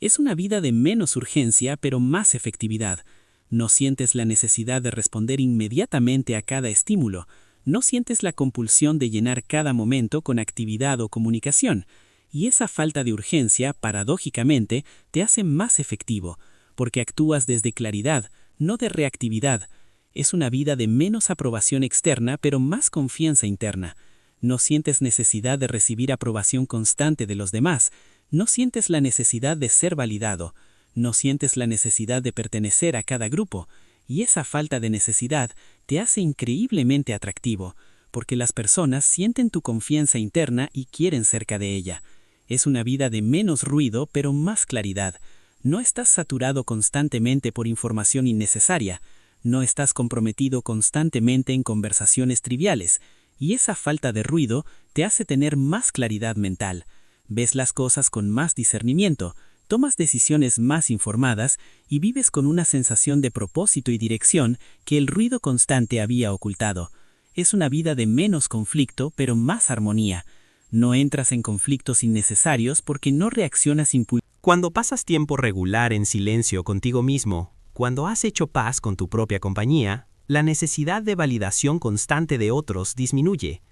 Es una vida de menos urgencia, pero más efectividad. No sientes la necesidad de responder inmediatamente a cada estímulo. No sientes la compulsión de llenar cada momento con actividad o comunicación. Y esa falta de urgencia, paradójicamente, te hace más efectivo, porque actúas desde claridad, no de reactividad. Es una vida de menos aprobación externa, pero más confianza interna. No sientes necesidad de recibir aprobación constante de los demás. No sientes la necesidad de ser validado. No sientes la necesidad de pertenecer a cada grupo. Y esa falta de necesidad te hace increíblemente atractivo, porque las personas sienten tu confianza interna y quieren cerca de ella. Es una vida de menos ruido, pero más claridad. No estás saturado constantemente por información innecesaria. No estás comprometido constantemente en conversaciones triviales. Y esa falta de ruido te hace tener más claridad mental. Ves las cosas con más discernimiento, tomas decisiones más informadas y vives con una sensación de propósito y dirección que el ruido constante había ocultado. Es una vida de menos conflicto, pero más armonía. No entras en conflictos innecesarios porque no reaccionas impulsivamente. Cuando pasas tiempo regular en silencio contigo mismo, cuando has hecho paz con tu propia compañía, la necesidad de validación constante de otros disminuye.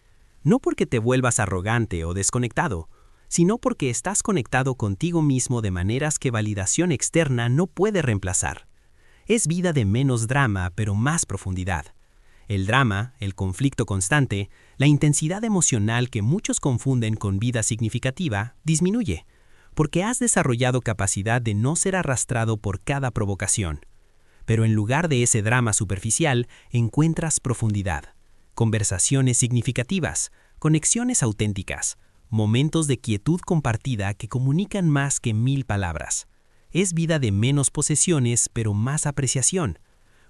No porque te vuelvas arrogante o desconectado, sino porque estás conectado contigo mismo de maneras que validación externa no puede reemplazar. Es vida de menos drama, pero más profundidad. El drama, el conflicto constante, la intensidad emocional que muchos confunden con vida significativa, disminuye, porque has desarrollado capacidad de no ser arrastrado por cada provocación. Pero en lugar de ese drama superficial, encuentras profundidad, conversaciones significativas, conexiones auténticas, momentos de quietud compartida que comunican más que 1000 palabras. Es vida de menos posesiones, pero más apreciación.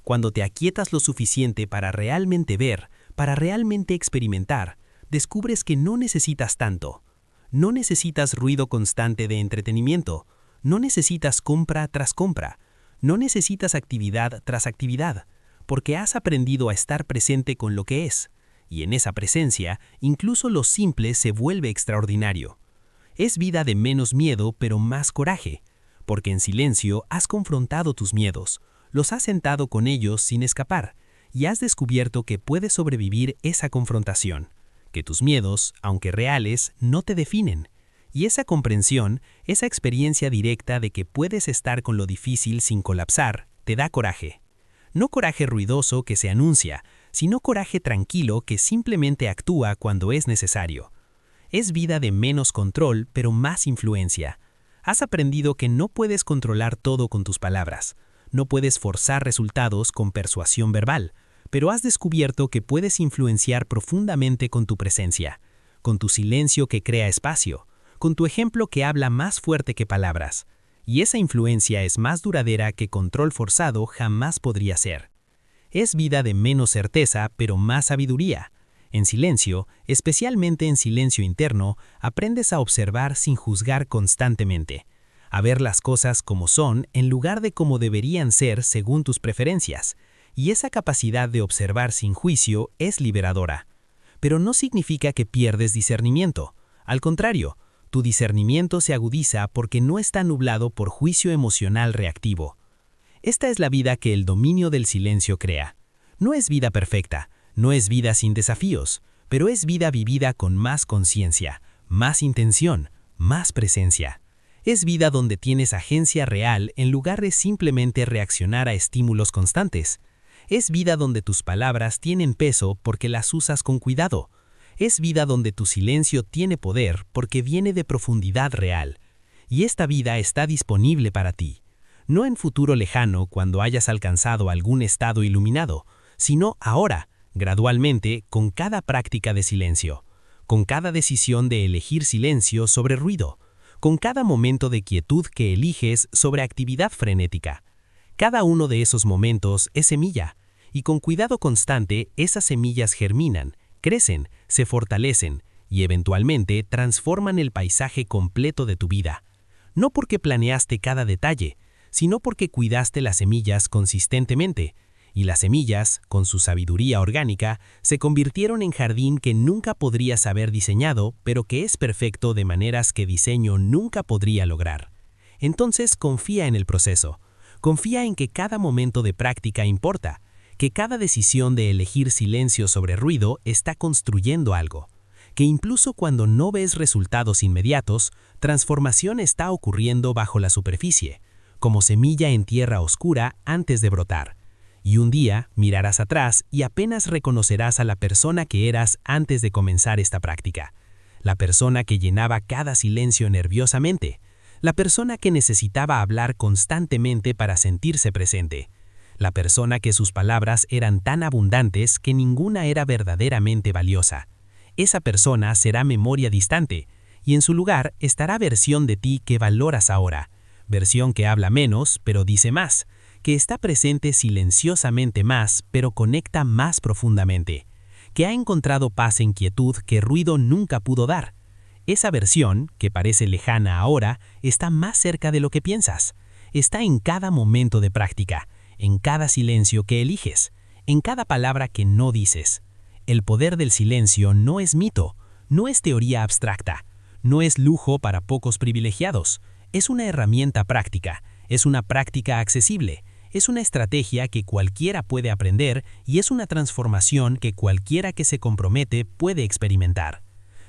Cuando te aquietas lo suficiente para realmente ver, para realmente experimentar, descubres que no necesitas tanto. No necesitas ruido constante de entretenimiento, no necesitas compra tras compra, no necesitas actividad tras actividad, porque has aprendido a estar presente con lo que es, y en esa presencia, incluso lo simple se vuelve extraordinario. Es vida de menos miedo, pero más coraje, porque en silencio has confrontado tus miedos, los has sentado con ellos sin escapar, y has descubierto que puedes sobrevivir esa confrontación, que tus miedos, aunque reales, no te definen. Y esa comprensión, esa experiencia directa de que puedes estar con lo difícil sin colapsar, te da coraje. No coraje ruidoso que se anuncia, sino coraje tranquilo que simplemente actúa cuando es necesario. Es vida de menos control, pero más influencia. Has aprendido que no puedes controlar todo con tus palabras. No puedes forzar resultados con persuasión verbal, pero has descubierto que puedes influenciar profundamente con tu presencia, con tu silencio que crea espacio, con tu ejemplo que habla más fuerte que palabras. Y esa influencia es más duradera que control forzado jamás podría ser. Es vida de menos certeza, pero más sabiduría. En silencio, especialmente en silencio interno, aprendes a observar sin juzgar constantemente, a ver las cosas como son en lugar de como deberían ser según tus preferencias. Y esa capacidad de observar sin juicio es liberadora. Pero no significa que pierdes discernimiento. Al contrario, tu discernimiento se agudiza porque no está nublado por juicio emocional reactivo. Esta es la vida que el dominio del silencio crea. No es vida perfecta, no es vida sin desafíos, pero es vida vivida con más conciencia, más intención, más presencia. Es vida donde tienes agencia real en lugar de simplemente reaccionar a estímulos constantes. Es vida donde tus palabras tienen peso porque las usas con cuidado. Es vida donde tu silencio tiene poder porque viene de profundidad real. Y esta vida está disponible para ti. No en futuro lejano cuando hayas alcanzado algún estado iluminado, sino ahora, gradualmente, con cada práctica de silencio, con cada decisión de elegir silencio sobre ruido, con cada momento de quietud que eliges sobre actividad frenética. Cada uno de esos momentos es semilla, y con cuidado constante esas semillas germinan, crecen, se fortalecen y eventualmente transforman el paisaje completo de tu vida. No porque planeaste cada detalle, sino porque cuidaste las semillas consistentemente, y las semillas, con su sabiduría orgánica, se convirtieron en jardín que nunca podrías haber diseñado, pero que es perfecto de maneras que diseño nunca podría lograr. Entonces confía en el proceso. Confía en que cada momento de práctica importa, que cada decisión de elegir silencio sobre ruido está construyendo algo, que incluso cuando no ves resultados inmediatos, transformación está ocurriendo bajo la superficie, como semilla en tierra oscura antes de brotar. Y un día mirarás atrás y apenas reconocerás a la persona que eras antes de comenzar esta práctica. La persona que llenaba cada silencio nerviosamente. La persona que necesitaba hablar constantemente para sentirse presente. La persona que sus palabras eran tan abundantes que ninguna era verdaderamente valiosa. Esa persona será memoria distante, y en su lugar estará versión de ti que valoras ahora. Versión que habla menos, pero dice más. Que está presente silenciosamente más, pero conecta más profundamente, que ha encontrado paz en quietud que ruido nunca pudo dar. Esa versión, que parece lejana ahora, está más cerca de lo que piensas. Está en cada momento de práctica, en cada silencio que eliges, en cada palabra que no dices. El poder del silencio no es mito, no es teoría abstracta, no es lujo para pocos privilegiados, es una herramienta práctica, es una práctica accesible. Es una estrategia que cualquiera puede aprender y es una transformación que cualquiera que se compromete puede experimentar.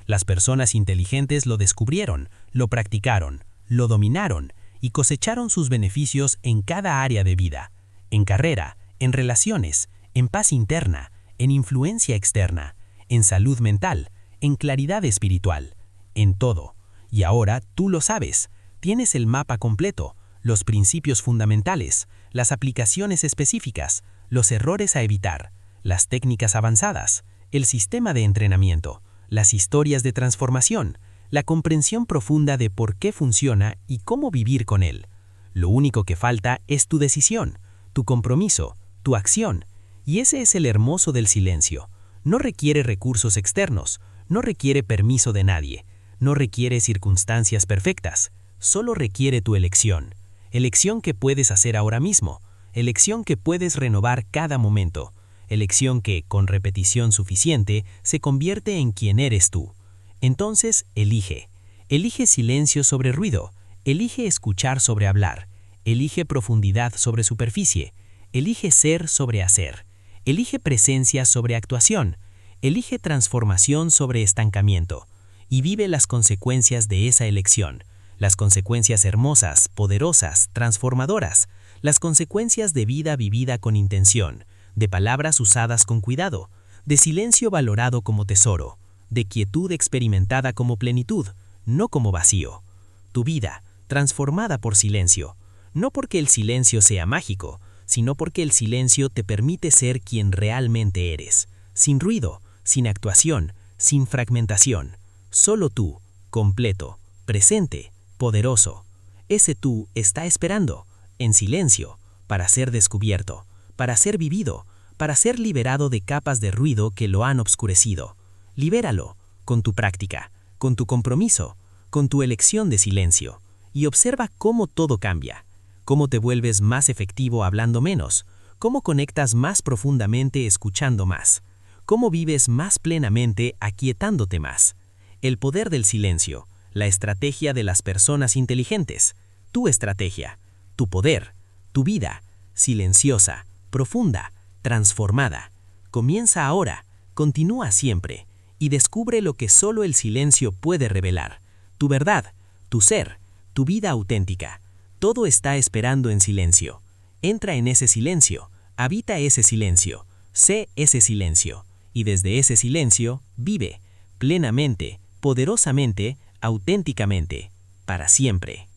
Las personas inteligentes lo descubrieron, lo practicaron, lo dominaron y cosecharon sus beneficios en cada área de vida, en carrera, en relaciones, en paz interna, en influencia externa, en salud mental, en claridad espiritual, en todo. Y ahora tú lo sabes, tienes el mapa completo, los principios fundamentales, las aplicaciones específicas, los errores a evitar, las técnicas avanzadas, el sistema de entrenamiento, las historias de transformación, la comprensión profunda de por qué funciona y cómo vivir con él. Lo único que falta es tu decisión, tu compromiso, tu acción. Y ese es el hermoso del silencio. No requiere recursos externos, no requiere permiso de nadie, no requiere circunstancias perfectas, solo requiere tu elección. Elección que puedes hacer ahora mismo, elección que puedes renovar cada momento, elección que, con repetición suficiente, se convierte en quien eres tú. Entonces, elige. Elige silencio sobre ruido, elige escuchar sobre hablar, elige profundidad sobre superficie, elige ser sobre hacer, elige presencia sobre actuación, elige transformación sobre estancamiento, y vive las consecuencias de esa elección. Las consecuencias hermosas, poderosas, transformadoras, las consecuencias de vida vivida con intención, de palabras usadas con cuidado, de silencio valorado como tesoro, de quietud experimentada como plenitud, no como vacío. Tu vida, transformada por silencio, no porque el silencio sea mágico, sino porque el silencio te permite ser quien realmente eres, sin ruido, sin actuación, sin fragmentación, solo tú, completo, presente, poderoso. Ese tú está esperando, en silencio, para ser descubierto, para ser vivido, para ser liberado de capas de ruido que lo han obscurecido. Libéralo, con tu práctica, con tu compromiso, con tu elección de silencio, y observa cómo todo cambia, cómo te vuelves más efectivo hablando menos, cómo conectas más profundamente escuchando más, cómo vives más plenamente aquietándote más. El poder del silencio, la estrategia de las personas inteligentes, tu estrategia, tu poder, tu vida, silenciosa, profunda, transformada. Comienza ahora, continúa siempre, y descubre lo que solo el silencio puede revelar. Tu verdad, tu ser, tu vida auténtica. Todo está esperando en silencio. Entra en ese silencio, habita ese silencio, sé ese silencio, y desde ese silencio vive, plenamente, poderosamente, auténticamente, para siempre.